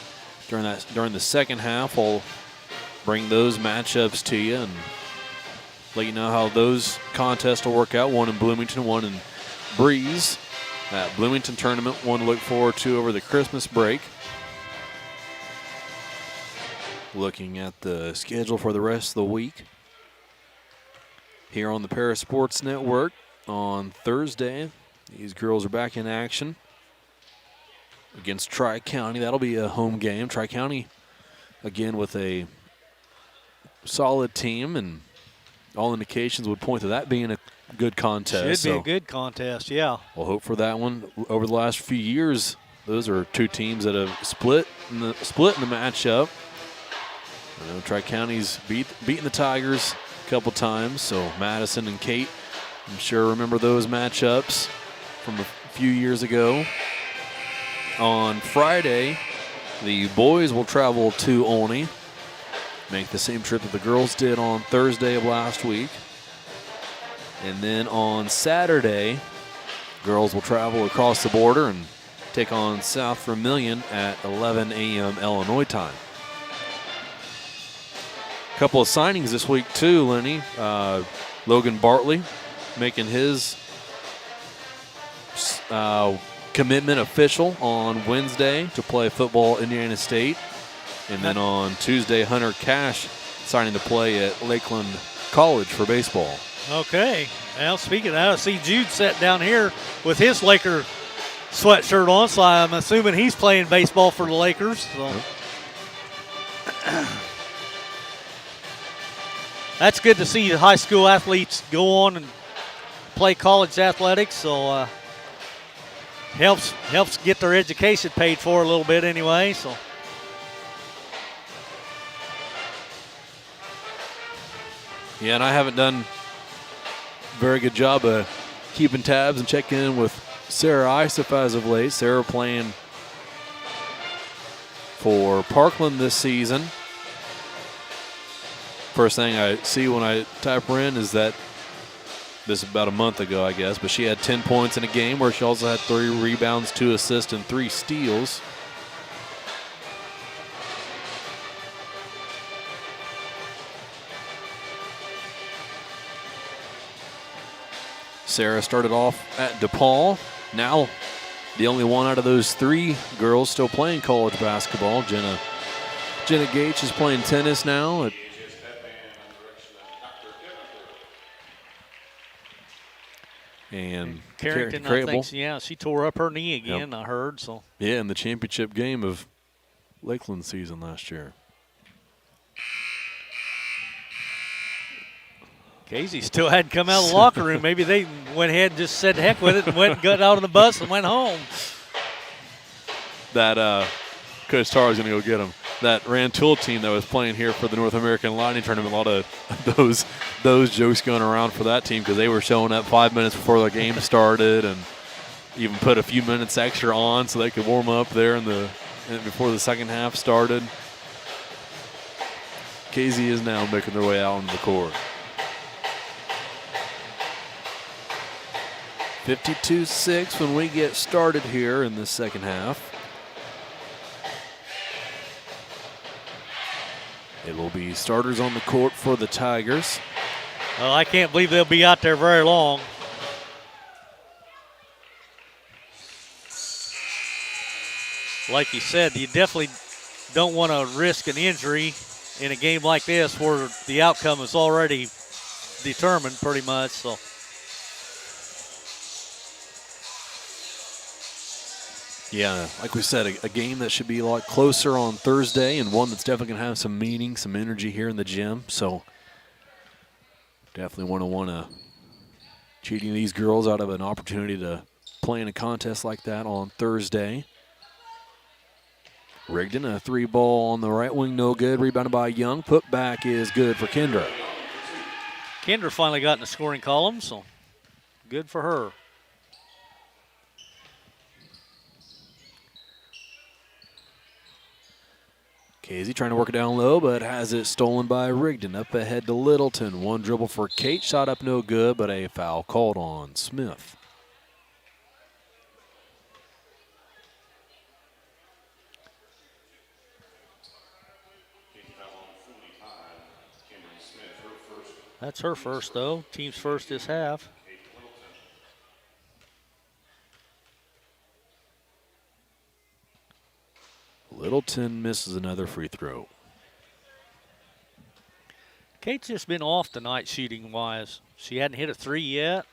during the second half, we'll bring those matchups to you and let you know how those contests will work out. One in Bloomington, one in Breeze. That Bloomington tournament, one to look forward to over the Christmas break. Looking at the schedule for the rest of the week. Here on the Paris Sports Network on Thursday, these girls are back in action against Tri-County. That'll be a home game. Tri-County, again, with a solid team, and all indications would point to that being a good contest. Should be a good contest, yeah. We'll hope for that one. Over the last few years, those are 2 teams that have split in the matchup. I know Tri-County's beaten the Tigers a couple times, so Madison and Kate, I'm sure remember those matchups from a few years ago. On Friday, the boys will travel to Olney, make the same trip that the girls did on Thursday of last week. And then on Saturday, girls will travel across the border and take on South Vermilion at 11 a.m. Illinois time. Couple of signings this week too, Lenny. Logan Bartley making his commitment official on Wednesday to play football at Indiana State. And then on Tuesday, Hunter Cash signing to play at Lakeland College for baseball. Okay. Well, speaking of that, I see Jude sitting down here with his Laker sweatshirt on, so I'm assuming he's playing baseball for the Lakers. So. That's good to see high school athletes go on and play college athletics, so helps get their education paid for a little bit anyway. So. Yeah, and I haven't done a very good job of keeping tabs and checking in with Sarah Isef as of late. Sarah playing for Parkland this season. First thing I see when I type her in is that this is about a month ago, I guess, but she had 10 points in a game where she also had 3 rebounds, 2 assists, and 3 steals. Sarah started off at DePaul. Now the only one out of those 3 girls still playing college basketball. Jenna Gates is playing tennis now. And Carrington, I think, yeah, she tore up her knee again, I heard. So yeah, in the championship game of Lakeland season last year. Casey still hadn't come out of the locker room. Maybe they went ahead and just said heck with it and went and got out on the bus and went home. That Coach Tar was going to go get him. That Rantoul team that was playing here for the North American Lightning Tournament, a lot of those jokes going around for that team because they were showing up 5 minutes before the game started and even put a few minutes extra on so they could warm up there before the second half started. KZ is now making their way out onto the court. 52-6 when we get started here in the second half. It will be starters on the court for the Tigers. Well, I can't believe they'll be out there very long. Like you said, you definitely don't want to risk an injury in a game like this where the outcome is already determined pretty much. So. Yeah, like we said, a game that should be a lot closer on Thursday and one that's definitely going to have some meaning, some energy here in the gym. So definitely want to cheating these girls out of an opportunity to play in a contest like that on Thursday. Rigdon, a 3-ball on the right wing, no good. Rebounded by Young. Put back is good for Kendra. Kendra finally got in the scoring column, so good for her. Casey trying to work it down low, but has it stolen by Rigdon. Up ahead to Littleton. One dribble for Kate. Shot up no good, but a foul called on Smith. That's her first, though. Team's first this half. Littleton misses another free throw. Kate's just been off tonight shooting-wise. She hadn't hit a 3 yet.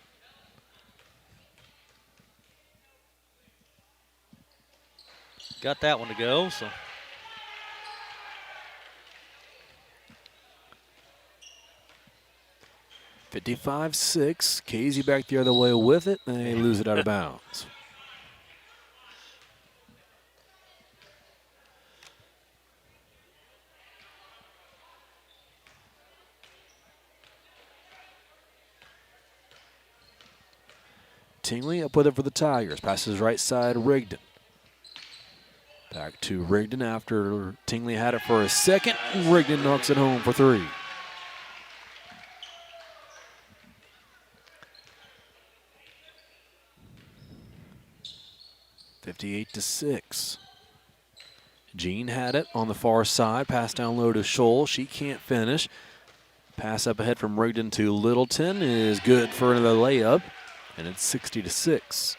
Got that one to go, so. (55-6). Casey back the other way with it, and they lose it out of bounds. Tingley up with it for the Tigers. Passes right side, Rigdon. Back to Rigdon after Tingley had it for a second. Rigdon knocks it home for 3. (58-6). Jean had it on the far side. Pass down low to Scholl. She can't finish. Pass up ahead from Rigdon to Littleton is good for another layup. And it's 60-6.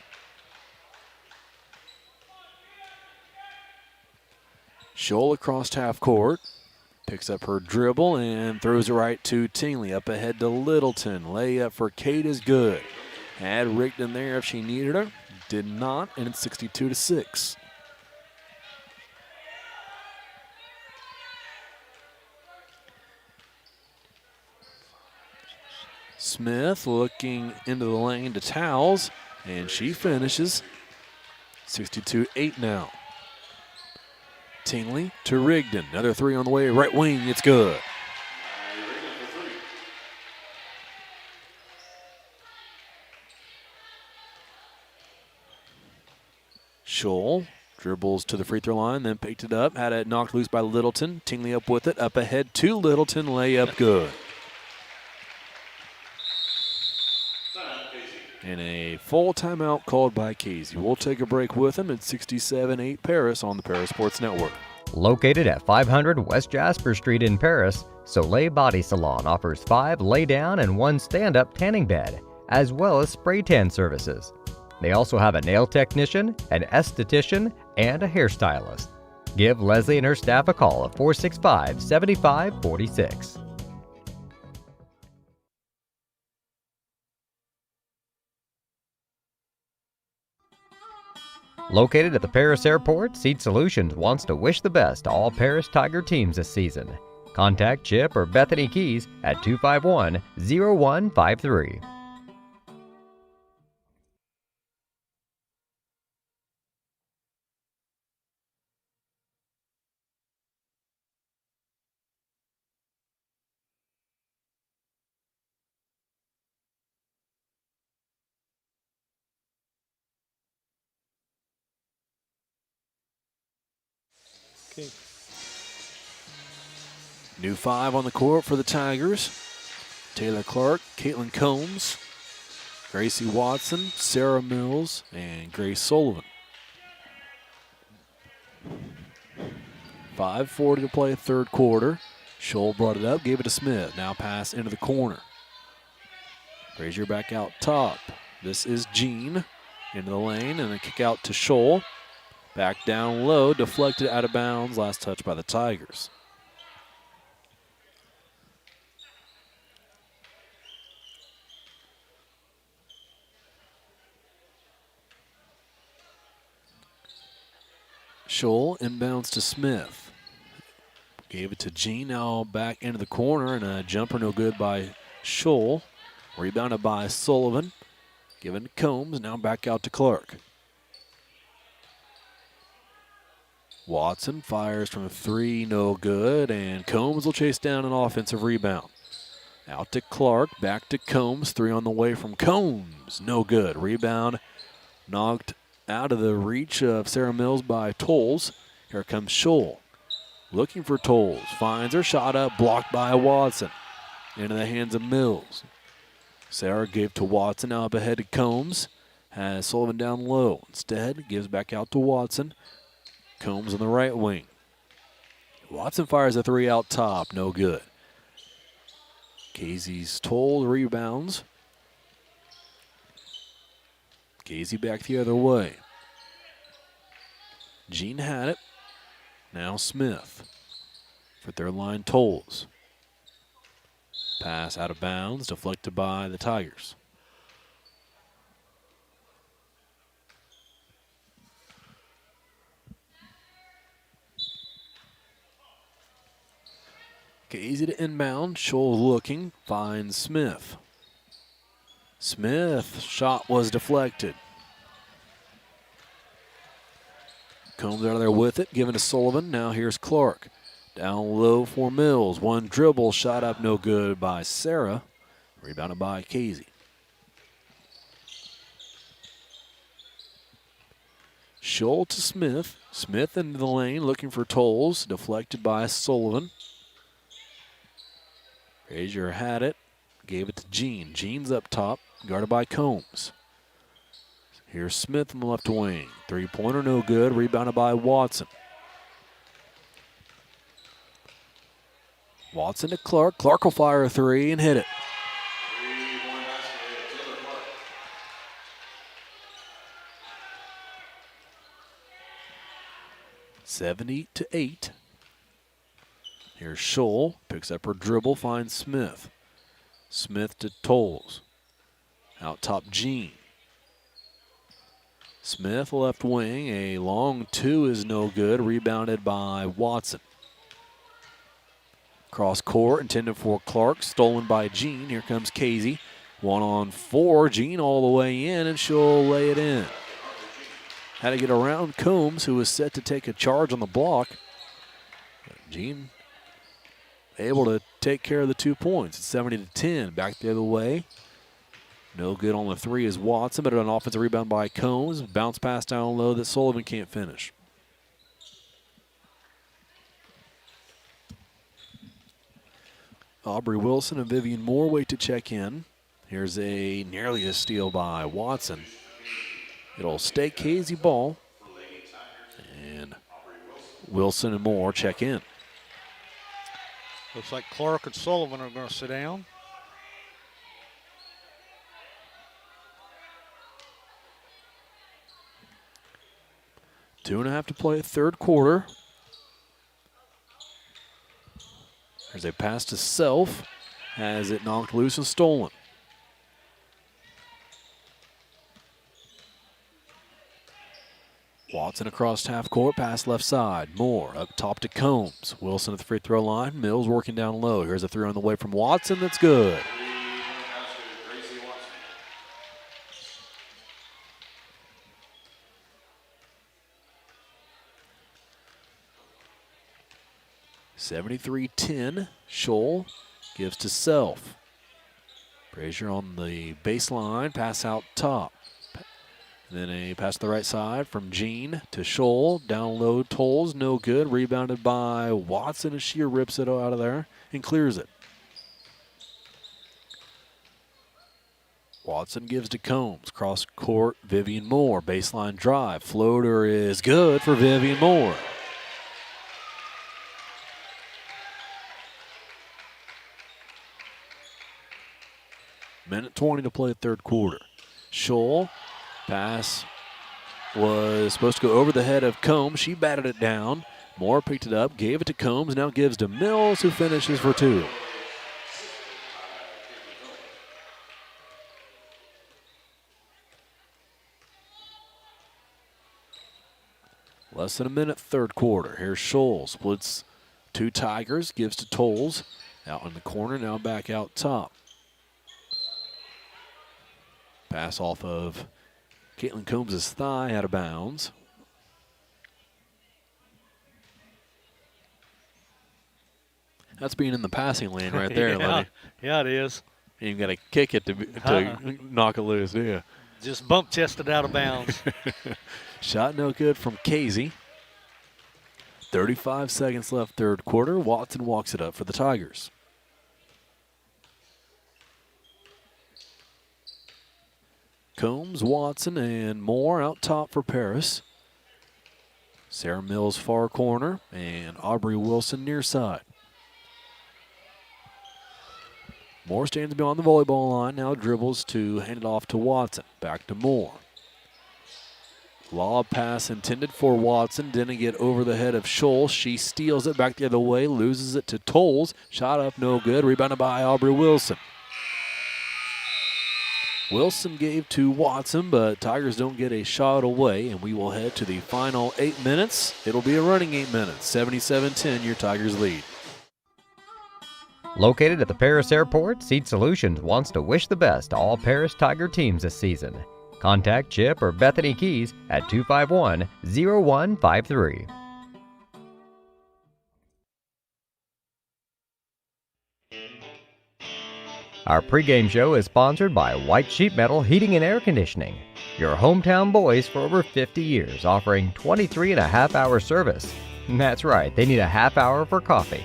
Scholl across half court. Picks up her dribble and throws it right to Tingley. Up ahead to Littleton. Layup for Kate is good. Had Rigdon there if she needed her. Did not, and it's 62-6. Smith looking into the lane to Towles, and she finishes. 62-8 now. Tingley to Rigdon. Another 3 on the way. Right wing, it's good. Scholl Dribbles to the free throw line, then picked it up, had it knocked loose by Littleton. Tingley up with it, up ahead to Littleton, layup good. And a full timeout called by Casey. We'll take a break with him at 67-8 Paris on the Paris Sports Network. Located at 500 West Jasper Street in Paris, Soleil Body Salon offers 5 lay-down and 1 stand-up tanning bed, as well as spray tan services. They also have a nail technician, an esthetician, and a hairstylist. Give Leslie and her staff a call at 465-7546. Located at the Paris Airport, Seat Solutions wants to wish the best to all Paris Tiger teams this season. Contact Chip or Bethany Keys at 251-0153. New 5 on the court for the Tigers. Taylor Clark, Caitlin Combs, Gracie Watson, Sarah Mills, and Grace Sullivan. 5:40 to play, third quarter. Scholl brought it up, gave it to Smith. Now pass into the corner. Frazier back out top. This is Jean into the lane, and a kick out to Scholl. Back down low, deflected out of bounds. Last touch by the Tigers. Scholl inbounds to Smith. Gave it to Jean, now back into the corner, and a jumper no good by Scholl. Rebounded by Sullivan. Given to Combs, now back out to Clark. Watson fires from 3, no good, and Combs will chase down an offensive rebound. Out to Clark, back to Combs, 3 on the way from Combs, no good. Rebound knocked out of the reach of Sarah Mills by Tolles. Here comes Scholl. Looking for Tolles. Finds her, shot up, blocked by Watson. Into the hands of Mills. Sarah gave to Watson, now up ahead to Combs. Has Sullivan down low. Instead, gives back out to Watson. Combs on the right wing. Watson fires a 3 out top, no good. Casey's Toll rebounds. Casey back the other way. Jean had it. Now Smith. For third line, Tolles. Pass out of bounds, deflected by the Tigers. Easy to inbound. Scholl looking, finds Smith. Smith, shot was deflected. Combs out of there with it, given to Sullivan. Now here's Clark. Down low for Mills. One dribble, shot up no good by Sarah. Rebounded by Casey. Scholl to Smith. Smith into the lane, looking for Tolles. Deflected by Sullivan. Frazier had it, gave it to Jean. Jean's up top, guarded by Combs. Here's Smith on the left wing. 3-pointer no good, rebounded by Watson. Watson to Clark. Clark will fire a 3 and hit it. 3-point basket, Taylor Clark. (70-8). Here's Scholl, picks up her dribble, finds Smith. Smith to Tolles. Out top, Jean. Smith, left wing, a long 2 is no good, rebounded by Watson. Cross court, intended for Clark, stolen by Jean. Here comes Casey. 1-on-4, Jean all the way in, and she'll lay it in. Had to get around Combs, who was set to take a charge on the block. Jean able to take care of the 2 points. It's 70-10. Back the other way. No good on the 3 is Watson, but an offensive rebound by Combs. Bounce pass down low that Sullivan can't finish. Aubrey Wilson and Vivian Moore wait to check in. Here's nearly a steal by Watson. It'll stay Casey ball. And Wilson and Moore check in. Looks like Clark and Sullivan are going to sit down. Two and a half to play, third quarter. There's a pass to Self. Has it knocked loose and stolen. Watson across half court, pass left side. Moore up top to Combs. Wilson at the free throw line. Mills working down low. Here's a three on the way from Watson. That's good. (73-10). Scholl gives to Self. Brazier on the baseline. Pass out top. Then a pass to the right side from Jean to Scholl. Down low, Tolles, no good. Rebounded by Watson as she rips it out of there and clears it. Watson gives to Combs. Cross court, Vivian Moore. Baseline drive. Floater is good for Vivian Moore. Minute 20 to play third quarter. Scholl. Pass was supposed to go over the head of Combs. She batted it down. Moore picked it up, gave it to Combs, now gives to Mills, who finishes for two. Less than a minute, third quarter. Here's Scholl, splits two Tigers, gives to Tolles. Out in the corner, now back out top. Pass off of Caitlin Combs' thigh, out of bounds. That's being in the passing lane right there, Lenny. Yeah, it is. And you've got to kick it to knock it loose, yeah. Just bump chested out of bounds. Shot no good from Casey. 35 seconds left, third quarter. Watson walks it up for the Tigers. Combs, Watson, and Moore out top for Paris. Sarah Mills far corner, and Aubrey Wilson near side. Moore stands beyond the volleyball line, now dribbles to hand it off to Watson. Back to Moore. Lob pass intended for Watson, didn't get over the head of Scholl. She steals it back the other way, loses it to Tolles. Shot up, no good, rebounded by Aubrey Wilson. Wilson gave to Watson, but Tigers don't get a shot away, and we will head to the final 8 minutes. It'll be a running 8 minutes. 77-10, your Tigers lead. Located at the Paris Airport, Seed Solutions wants to wish the best to all Paris Tiger teams this season. Contact Chip or Bethany Keys at 251-0153. Our pregame show is sponsored by White Sheet Metal Heating and Air Conditioning, your hometown boys for over 50 years, offering 23.5-hour service. That's right, they need a half hour for coffee.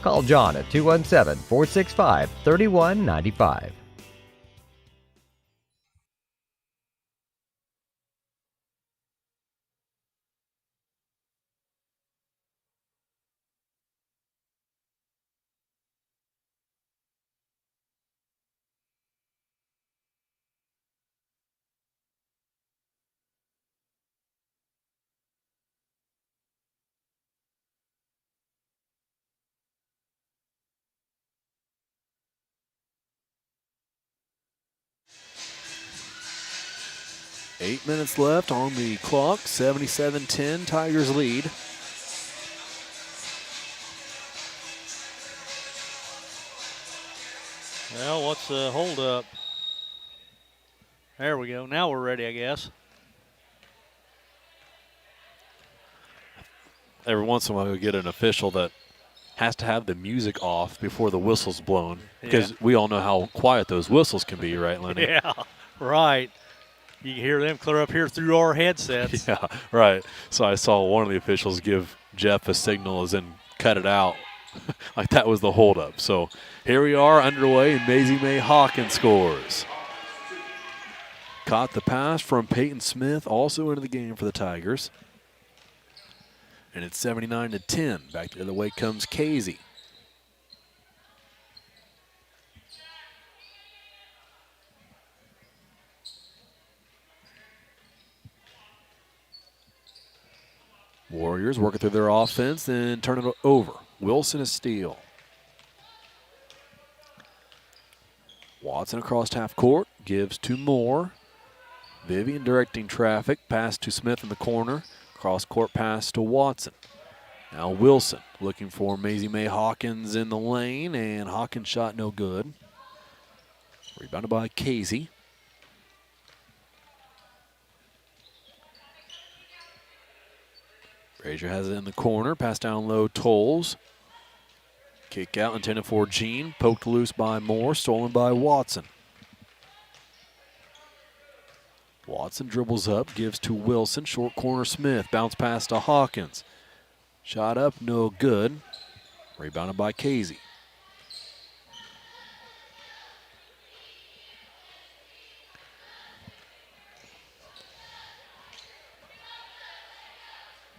Call John at 217-465-3195. Eight minutes left on the clock. 77-10, Tigers lead. Well, what's the holdup? There we go. Now we're ready, I guess. Every once in a while, we get an official that has to have the music off before the whistle's blown, because we all know how quiet those whistles can be, right, Lenny? Yeah, right. You can hear them clear up here through our headsets. Yeah, right. So I saw one of the officials give Jeff a signal as in cut it out. Like that was the holdup. So Here we are underway, and Maisie May Hawkins scores. Caught the pass from Peyton Smith, also into the game for the Tigers. And it's 79-10. Back the other way comes Casey. Warriors working through their offense, then turn it over. Wilson a steal. Watson across half court, gives to Moore. Vivian directing traffic, pass to Smith in the corner. Cross court pass to Watson. Now Wilson looking for Maisie May Hawkins in the lane, and Hawkins shot no good. Rebounded by Casey. Frazier has it in the corner, pass down low, Tolles. Kick out intended for Jean, poked loose by Moore, stolen by Watson. Watson dribbles up, gives to Wilson, short corner Smith, bounce pass to Hawkins. Shot up, no good. Rebounded by Casey.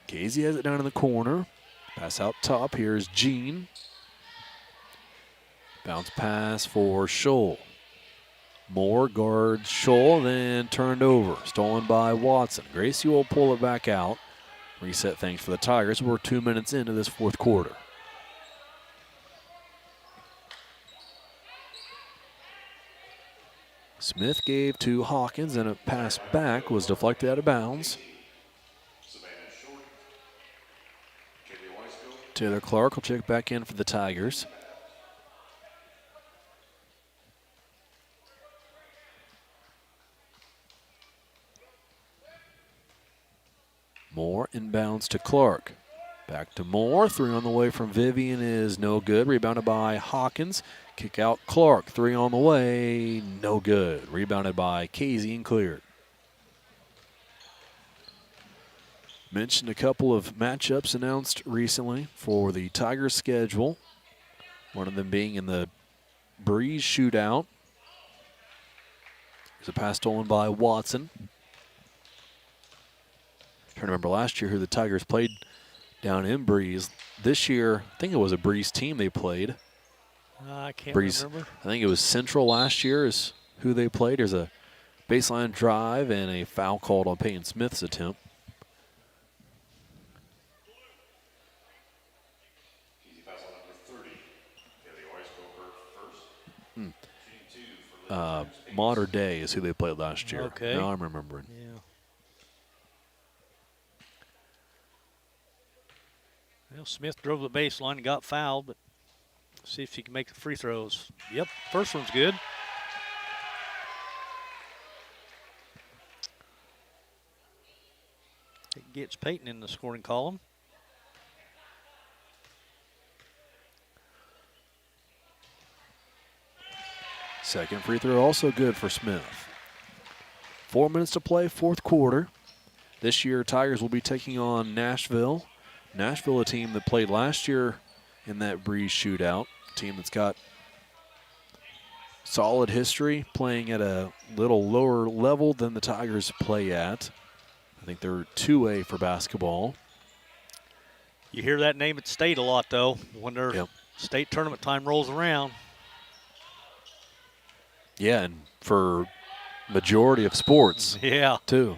Casey has it down in the corner. Pass out top. Here's Jean. Bounce pass for Scholl. Moore guards Scholl, then turned over. Stolen by Watson. Gracie will pull it back out. Reset things for the Tigers. We're 2 minutes into this fourth quarter. Smith gave to Hawkins, and a pass back was deflected out of bounds. Taylor Clark will check back in for the Tigers. Moore inbounds to Clark. Back to Moore. Three on the way from Vivian is no good. Rebounded by Hawkins. Kick out Clark. Three on the way. No good. Rebounded by Casey and cleared. Mentioned a couple of matchups announced recently for the Tigers schedule. One of them being in the Breeze shootout. There's a pass stolen by Watson. Trying to remember last year who the Tigers played down in Breeze. This year, I think it was a Breeze team they played. I can't Breeze, remember. I think it was Central last year is who they played. There's a baseline drive and a foul called on Peyton Smith's attempt. Modern Day is who they played last year. Okay. Now I'm remembering. Yeah. Well, Smith drove the baseline and got fouled, but see if she can make the free throws. Yep, first one's good. It gets Peyton in the scoring column. Second free throw also good for Smith. 4 minutes to play, fourth quarter. This year, Tigers will be taking on Nashville. Nashville, a team that played last year in that Breeze shootout. A team that's got solid history, playing at a little lower level than the Tigers play at. I think they're 2A for basketball. You hear that name at state a lot, though, when their state tournament time rolls around. Yeah, and for majority of sports, Yeah. too.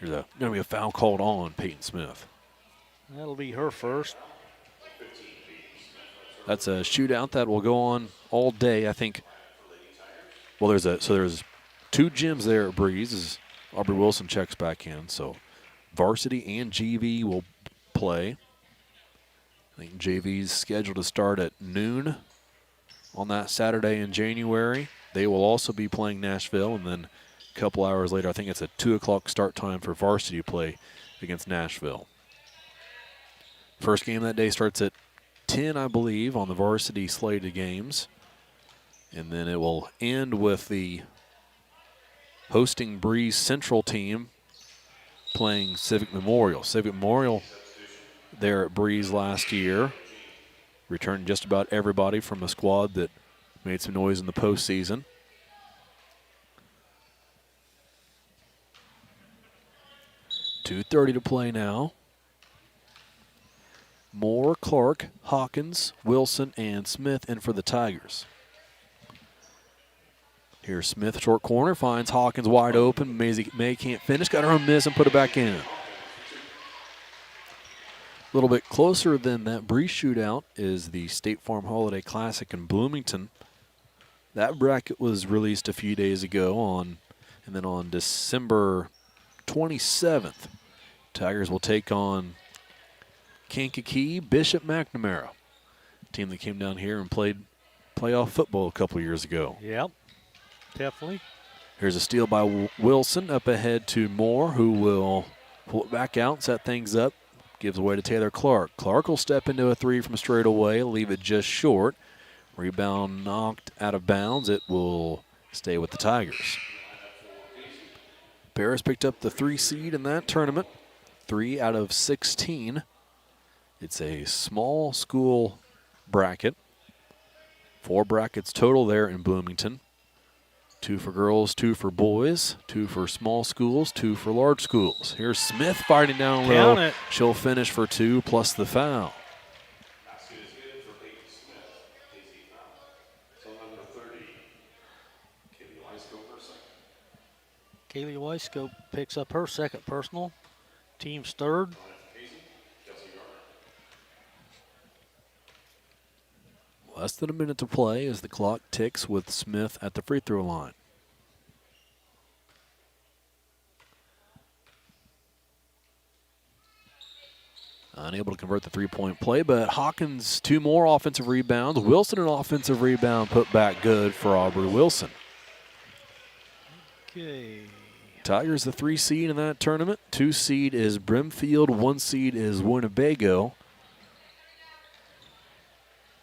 There's going to be a foul called on Peyton Smith. That'll be her first. That's a shootout that will go on all day, I think. Well, there's two gyms there at Breeze as Aubrey Wilson checks back in. So varsity and JV will play. I think JV's scheduled to start at noon on that Saturday in January. They will also be playing Nashville, and then a couple hours later, I think it's a 2 o'clock start time for varsity play against Nashville. First game that day starts at 10, I believe, on the varsity slated games. And then it will end with the hosting Breeze Central team playing Civic Memorial. Civic Memorial there at Breeze last year. Returned just about everybody from a squad that made some noise in the postseason. .2:30 to play now. Moore, Clark, Hawkins, Wilson, and Smith in for the Tigers. Here's Smith, short corner, finds Hawkins wide open. May can't finish, got her own miss and put it back in. A little bit closer than that Breeze shootout is the State Farm Holiday Classic in Bloomington. That bracket was released a few days ago and then on December 27th, Tigers will take on Kankakee Bishop McNamara, a team that came down here and played playoff football a couple years ago. Yep, definitely. Here's a steal by Wilson up ahead to Moore, who will pull it back out, set things up, gives away to Taylor Clark. Clark will step into a three from straight away, leave it just short. Rebound knocked out of bounds. It will stay with the Tigers. Paris picked up the 3 seed in that tournament, 3 out of 16. It's a small school bracket. 4 brackets total there in Bloomington. 2 for girls, 2 for boys, 2 for small schools, 2 for large schools. Here's Smith fighting down low. Count it. She'll finish for 2 plus the foul. Basket is good for Peyton Smith. Easy foul. So number 30, Kaylee Weisco for a second. Kaylee Weisco picks up her second personal. Team's third. Less than a minute to play as the clock ticks with Smith at the free throw line. Unable to convert the three-point play, but Hawkins 2 more offensive rebounds. Wilson an offensive rebound put back good for Aubrey Wilson. Okay. Tigers the 3 seed in that tournament. 2 seed is Brimfield. 1 seed is Winnebago.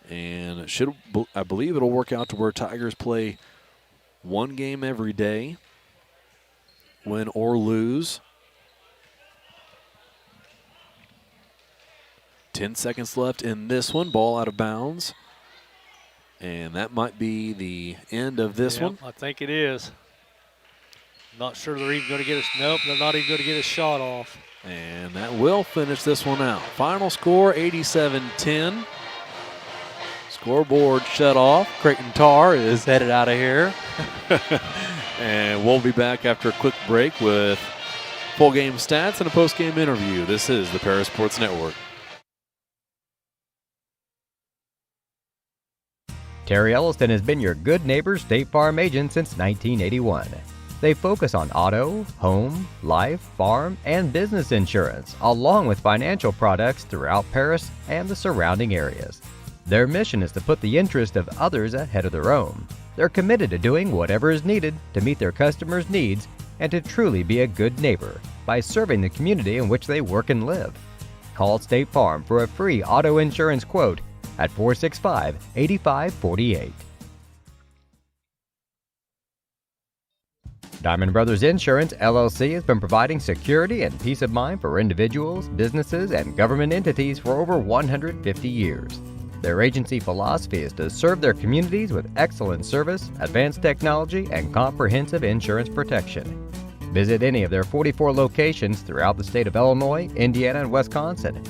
And I believe it'll work out to where Tigers play 1 game every day, win or lose. 10 seconds left in this one. Ball out of bounds. And that might be the end of this one. I think it is. Not sure they're even going to get us. Nope, they're not even going to get a shot off. And that will finish this one out. Final score 87-10. Scoreboard shut off. Creighton Tar is headed out of here. And we'll be back after a quick break with full game stats and a post-game interview. This is the Paris Sports Network. Terry Elliston has been your good neighbor State Farm agent since 1981. They focus on auto, home, life, farm, and business insurance, along with financial products throughout Paris and the surrounding areas. Their mission is to put the interest of others ahead of their own. They're committed to doing whatever is needed to meet their customers' needs and to truly be a good neighbor by serving the community in which they work and live. Call State Farm for a free auto insurance quote at 465-8548. Diamond Brothers Insurance, LLC has been providing security and peace of mind for individuals, businesses, and government entities for over 150 years. Their agency philosophy is to serve their communities with excellent service, advanced technology, and comprehensive insurance protection. Visit any of their 44 locations throughout the state of Illinois, Indiana, and Wisconsin.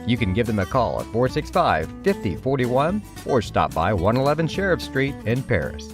You can give them a call at 465-5041 or stop by 111 Sheriff Street in Paris.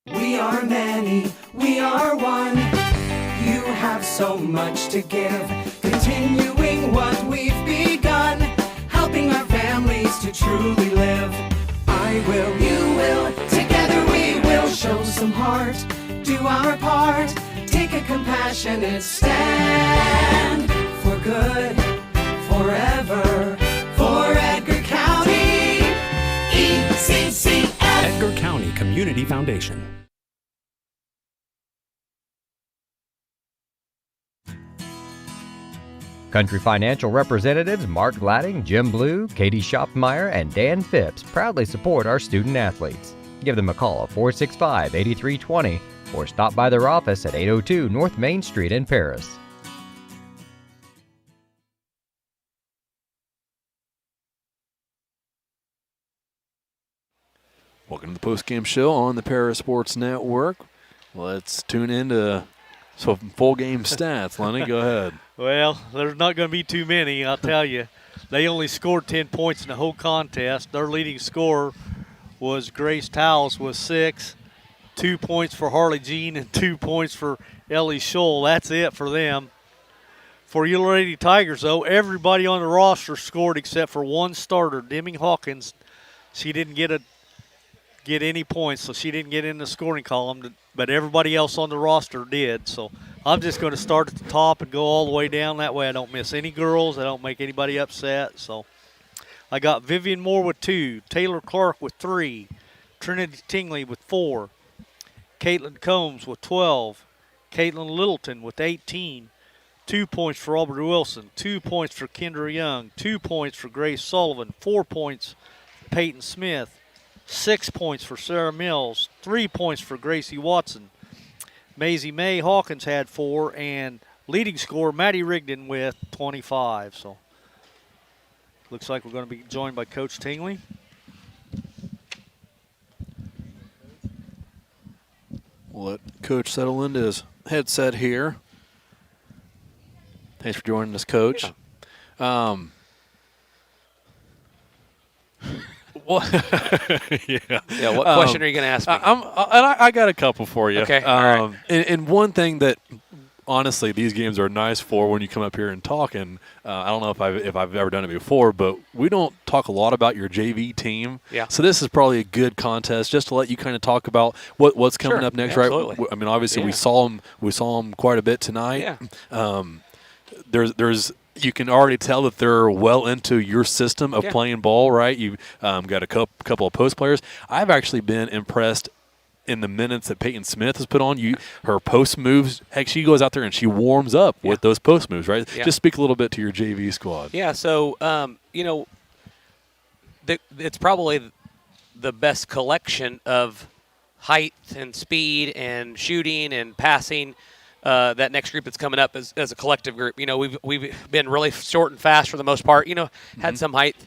We are many, we are one. You have so much to give, continuing what we've begun, helping our families to truly live. I will, you will, together we will show some heart, do our part, take a compassion. passionate stand for good forever for Edgar County ECCF. Edgar County Community Foundation. Country Financial representatives Mark Gladding, Jim Blue, Katie Schopfmeyer, and Dan Phipps proudly support our student athletes. Give them a call at 465-8320 or stop by their office at 802 North Main Street in Paris. Welcome to the post-game show on the Paris Sports Network. Let's tune into some full game stats. Lenny, go ahead. Well, there's not going to be too many, I'll tell you. They only scored 10 points in the whole contest. Their leading scorer was Grace Towles with 6, 2 points for Harley Jean and 2 points for Ellie Scholl. That's it for them. For your Lady Tigers, though, everybody on the roster scored except for one starter, Deming Hawkins. She didn't get any points, so she didn't get in the scoring column, but everybody else on the roster did. So I'm just going to start at the top and go all the way down. That way I don't miss any girls. I don't make anybody upset. So I got Vivian Moore with 2, Taylor Clark with 3, Trinity Tingley with 4, Caitlin Combs with 12, Caitlin Littleton with 18, 2 points for Aubrey Wilson, 2 points for Kendra Young, 2 points for Grace Sullivan, 4 points for Peyton Smith, 6 points for Sarah Mills, 3 points for Gracie Watson. Maisie May Hawkins had 4, and leading scorer Maddie Rigdon with 25. So looks like we're going to be joined by Coach Tingley. We'll let Coach settle into his headset here. Thanks for joining us, Coach. What? Yeah. What question are you going to ask me? I got a couple for you. Okay. All right. And one thing that honestly these games are nice for when you come up here and talk. And I don't know if I've ever done it before, but we don't talk a lot about your JV team. Yeah. So this is probably a good contest just to let you kind of talk about what's coming Sure, up next, absolutely. right? I mean, obviously Yeah. we saw them quite a bit tonight. Yeah. There's you can already tell that they're well into your system of Yeah. playing ball, right? You've got a couple of post players. I've actually been impressed in the minutes that Peyton Smith has put on. Her post moves, heck, she goes out there and she warms up with those post moves, right? Yeah. Just speak a little bit to your JV squad. Yeah, so, it's probably the best collection of height and speed and shooting and passing. That next group that's coming up as a collective group. You know, we've been really short and fast for the most part. You know, had some height.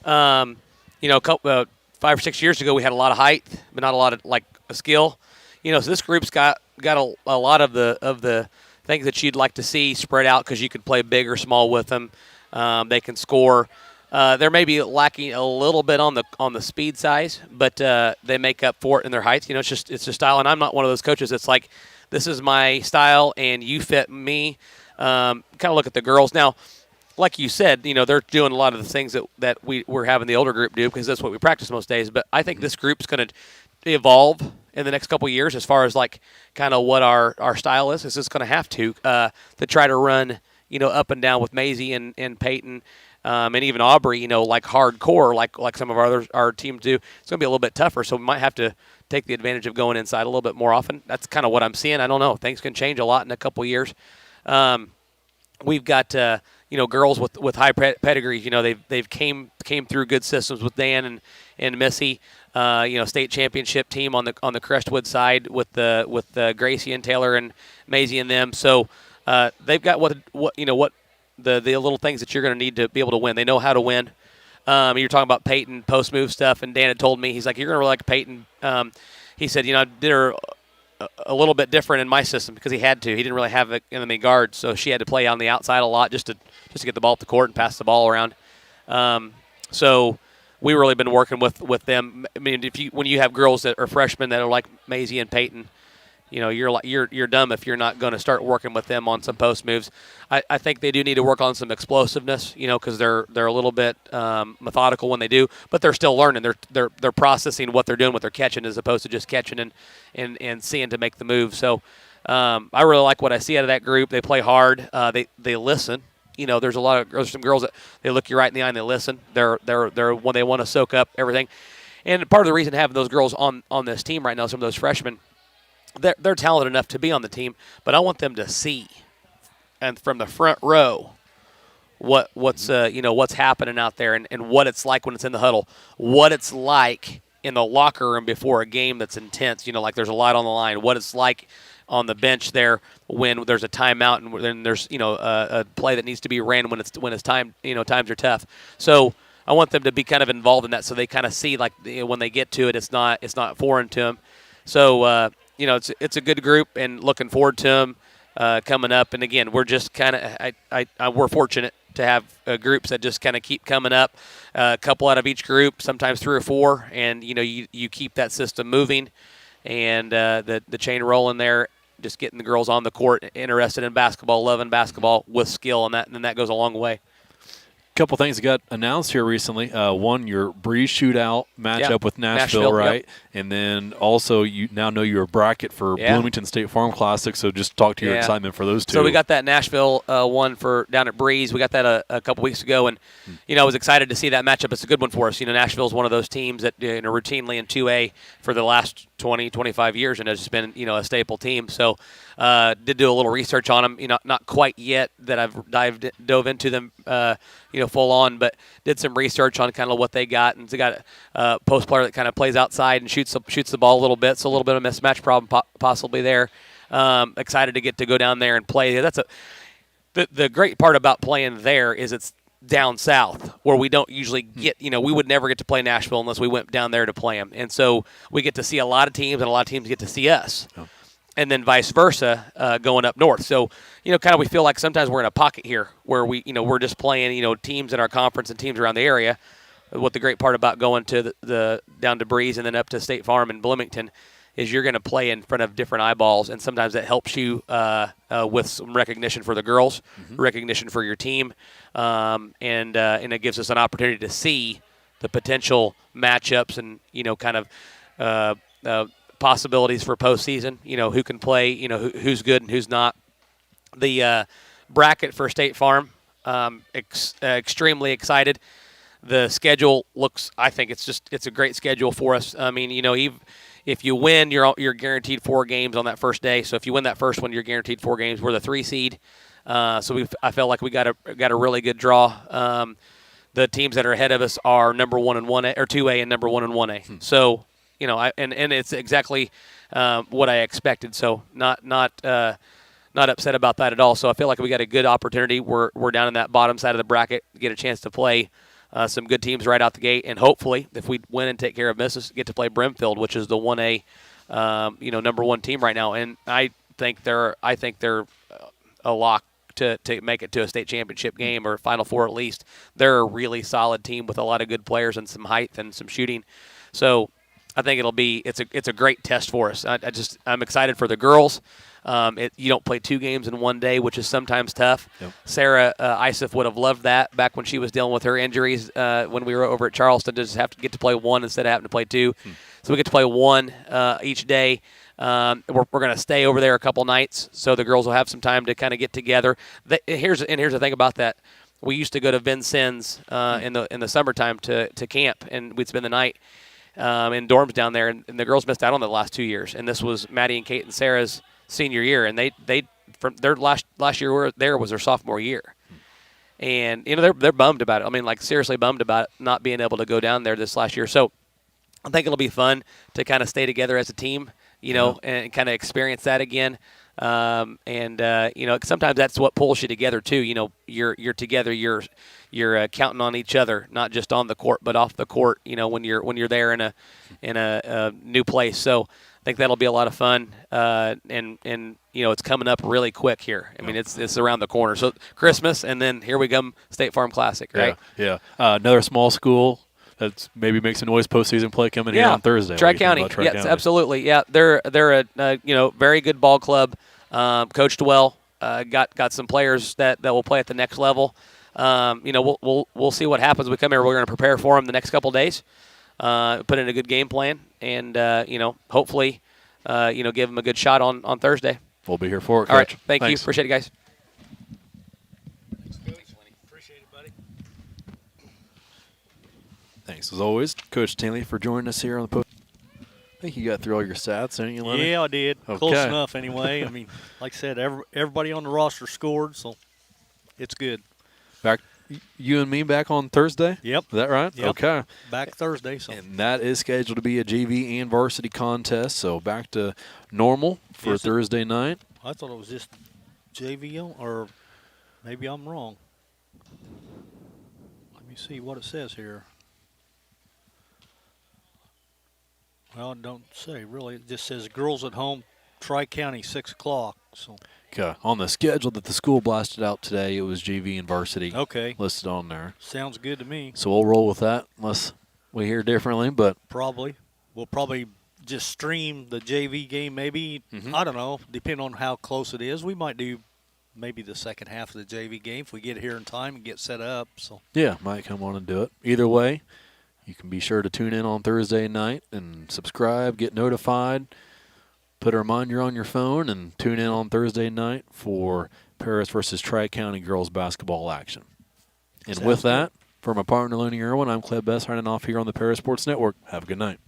A couple 5 or 6 years ago we had a lot of height, but not a lot of a skill. You know, so this group's got a lot of the things that you'd like to see spread out because you could play big or small with them. They can score. They're maybe lacking a little bit on the speed size, but they make up for it in their height. You know, it's just style. And I'm not one of those coaches that's like, this is my style and you fit me. Kind of look at the girls. Now, like you said, you know, they're doing a lot of the things that we're having the older group do because that's what we practice most days. But I think this group's going to evolve in the next couple of years as far as kind of what our style is. It's just going to have to try to run, you know, up and down with Maisie and Peyton and even Aubrey, you know, hardcore like some of our teams do. It's going to be a little bit tougher, so we might have to take the advantage of going inside a little bit more often. That's kind of what I'm seeing. I don't know. Things can change a lot in a couple of years. We've got girls with high pedigrees. You know, they've came through good systems with Dan and Missy. State championship team on the Crestwood side with the Gracie and Taylor and Maisie and them. So they've got what the little things that you're going to need to be able to win. They know how to win. You're talking about Peyton post move stuff, and Dan had told me, he's like, you're going to really like Peyton. He said, I did her a little bit different in my system because he had to. He didn't really have enemy guards, so she had to play on the outside a lot just to get the ball up the court and pass the ball around. So we've really been working with them. I mean, when you have girls that are freshmen that are like Maisie and Peyton, you know, you're dumb if you're not going to start working with them on some post moves. I think they do need to work on some explosiveness, you know, because they're a little bit methodical when they do, but they're still learning. They're processing what they're doing, what they're catching, as opposed to just catching and seeing to make the move. So I really like what I see out of that group. They play hard. They listen. There's some girls that they look you right in the eye and they listen. They're when they want to soak up everything. And part of the reason having those girls on this team right now, some of those freshmen, they're talented enough to be on the team, but I want them to see, and from the front row, what's happening out there and what it's like when it's in the huddle, what it's like in the locker room before a game that's intense. Like there's a lot on the line. What it's like on the bench there when there's a timeout and then there's a play that needs to be ran when it's time. Times are tough. So I want them to be kind of involved in that, so they kind of see like when they get to it, it's not foreign to them. So it's a good group and looking forward to them coming up. And again, we're just kind of we're fortunate to have groups that just kind of keep coming up, a couple out of each group, sometimes 3 or 4, and you keep that system moving and the chain rolling there. Just getting the girls on the court, interested in basketball, loving basketball with skill, and that goes a long way. Couple things that got announced here recently. One, your Breeze Shootout matchup with Nashville, right? Yep. And then also you now know your bracket for Bloomington State Farm Classic, so just talk to your excitement for those two. So we got that Nashville one for down at Breeze. We got that a couple weeks ago, and I was excited to see that matchup. It's a good one for us. Nashville is one of those teams that routinely in 2A for the last 20, 25 years, and has just been a staple team. So did do a little research on them. Not quite yet that I've dove into them full on, but did some research on kind of what they got, and they got a post player that kind of plays outside and shoots the ball a little bit, so a little bit of a mismatch problem possibly there. Excited to get to go down there and play. The great part about playing there is it's down south where we don't usually get, we would never get to play Nashville unless we went down there to play them, and so we get to see a lot of teams, and a lot of teams get to see us. Oh. And then vice versa, going up north. So, kind of we feel like sometimes we're in a pocket here where we're just playing, teams in our conference and teams around the area. What the great part about going to the down to Breeze and then up to State Farm in Bloomington is you're going to play in front of different eyeballs, and sometimes that helps you with some recognition for the girls, recognition for your team, and it gives us an opportunity to see the potential matchups and kind of possibilities for postseason. Who can play, who's good and who's not. The bracket for State Farm, extremely excited. The schedule looks, I think it's a great schedule for us. I mean, if you win, you're guaranteed 4 games on that first day. So if you win that first one, you're guaranteed 4 games. We're the 3 seed. So I felt like we got a really good draw. The teams that are ahead of us are number 1 and 1A, or 2A and number 1 and 1A. So and it's exactly what I expected. So not upset about that at all. So I feel like we got a good opportunity. We're down in that bottom side of the bracket, get a chance to play some good teams right out the gate, and hopefully, if we win and take care of business, get to play Brimfield, which is the 1A, number 1 team right now. And I think they're a lock to make it to a state championship game or Final Four at least. They're a really solid team with a lot of good players and some height and some shooting. So I think it's a great test for us. I'm excited for the girls. You don't play 2 games in one day, which is sometimes tough. Yep. Sarah Isef would have loved that back when she was dealing with her injuries when we were over at Charleston, to just have to get to play 1 instead of having to play 2. So we get to play 1 each day. We're going to stay over there a couple nights, so the girls will have some time to kind of get together. Here's the thing about that. We used to go to Vincennes in the summertime to camp, and we'd spend the night in dorms down there, and the girls missed out on the last 2 years. And this was Maddie and Kate and Sarah's senior year, and they from their last year there was their sophomore year. And they're bummed about it. I mean, like, seriously bummed about it, not being able to go down there this last year. So I think it'll be fun to kind of stay together as a team, and kind of experience that again. Sometimes that's what pulls you together too. You're together. You're counting on each other, not just on the court, but off the court. When you're there in a new place. So I think that'll be a lot of fun. And it's coming up really quick here. I mean, it's around the corner. So Christmas, and then here we come, State Farm Classic, right? Yeah. Another small school that's maybe makes a noise postseason play coming here on Thursday. Tri-County. Yes, County? Absolutely. Yeah, they're a very good ball club, coached well. Got some players that will play at the next level. We'll see what happens. We come here. We're going to prepare for them the next couple of days. Put in a good game plan, and hopefully, give them a good shot on Thursday. We'll be here for it, All right. Coach. Thank you. Thanks. Appreciate it, guys. Appreciate it, buddy. Thanks, as always, Coach Stanley, for joining us here on the post. I think you got through all your stats, didn't you, Lenny? Yeah, I did. Okay. Close enough, anyway. I mean, like I said, everybody on the roster scored, so it's good. Back, you and me back on Thursday? Yep. Is that right? Yep. Okay. Back Thursday, so And that is scheduled to be a JV and varsity contest, so back to normal for Is it? Thursday night. I thought it was just JV, or maybe I'm wrong. Let me see what it says here. Well, it don't say, really. It just says girls at home, Tri-County, 6 o'clock. So Okay. On the schedule that the school blasted out today, it was JV and varsity okay, listed on there. sounds good to me. So we'll roll with that unless we hear differently, but Probably. We'll probably just stream the JV game maybe. Mhm. I don't know, depending on how close it is. We might do maybe the second half of the JV game if we get here in time and get set up. So yeah, might come on and do it. Either way, you can be sure to tune in on Thursday night and subscribe, get notified, put a reminder on your phone, and tune in on Thursday night for Paris versus Tri-County girls basketball action. And Sounds with good. that, for my partner, Lenny Irwin, I'm Cleb Best, signing off here on the Paris Sports Network. Have a good night.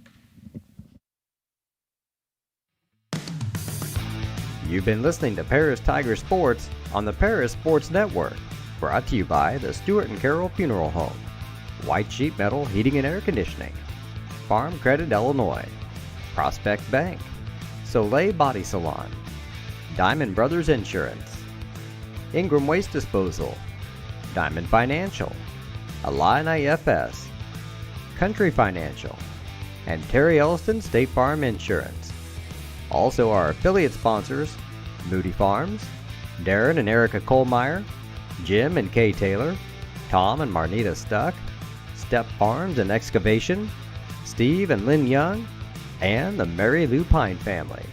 You've been listening to Paris Tiger Sports on the Paris Sports Network, brought to you by the Stewart and Carroll Funeral Home, White Sheet Metal Heating and Air Conditioning, Farm Credit Illinois, Prospect Bank, Soleil Body Salon, Diamond Brothers Insurance, Ingram Waste Disposal, Diamond Financial, Illini FS, Country Financial, and Terry Elliston State Farm Insurance. Also our affiliate sponsors, Moody Farms, Darren and Erica Kohlmeyer, Jim and Kay Taylor, Tom and Marnita Stuck, Step Farms and Excavation, Steve and Lynn Young, and the Mary Lou Pine family.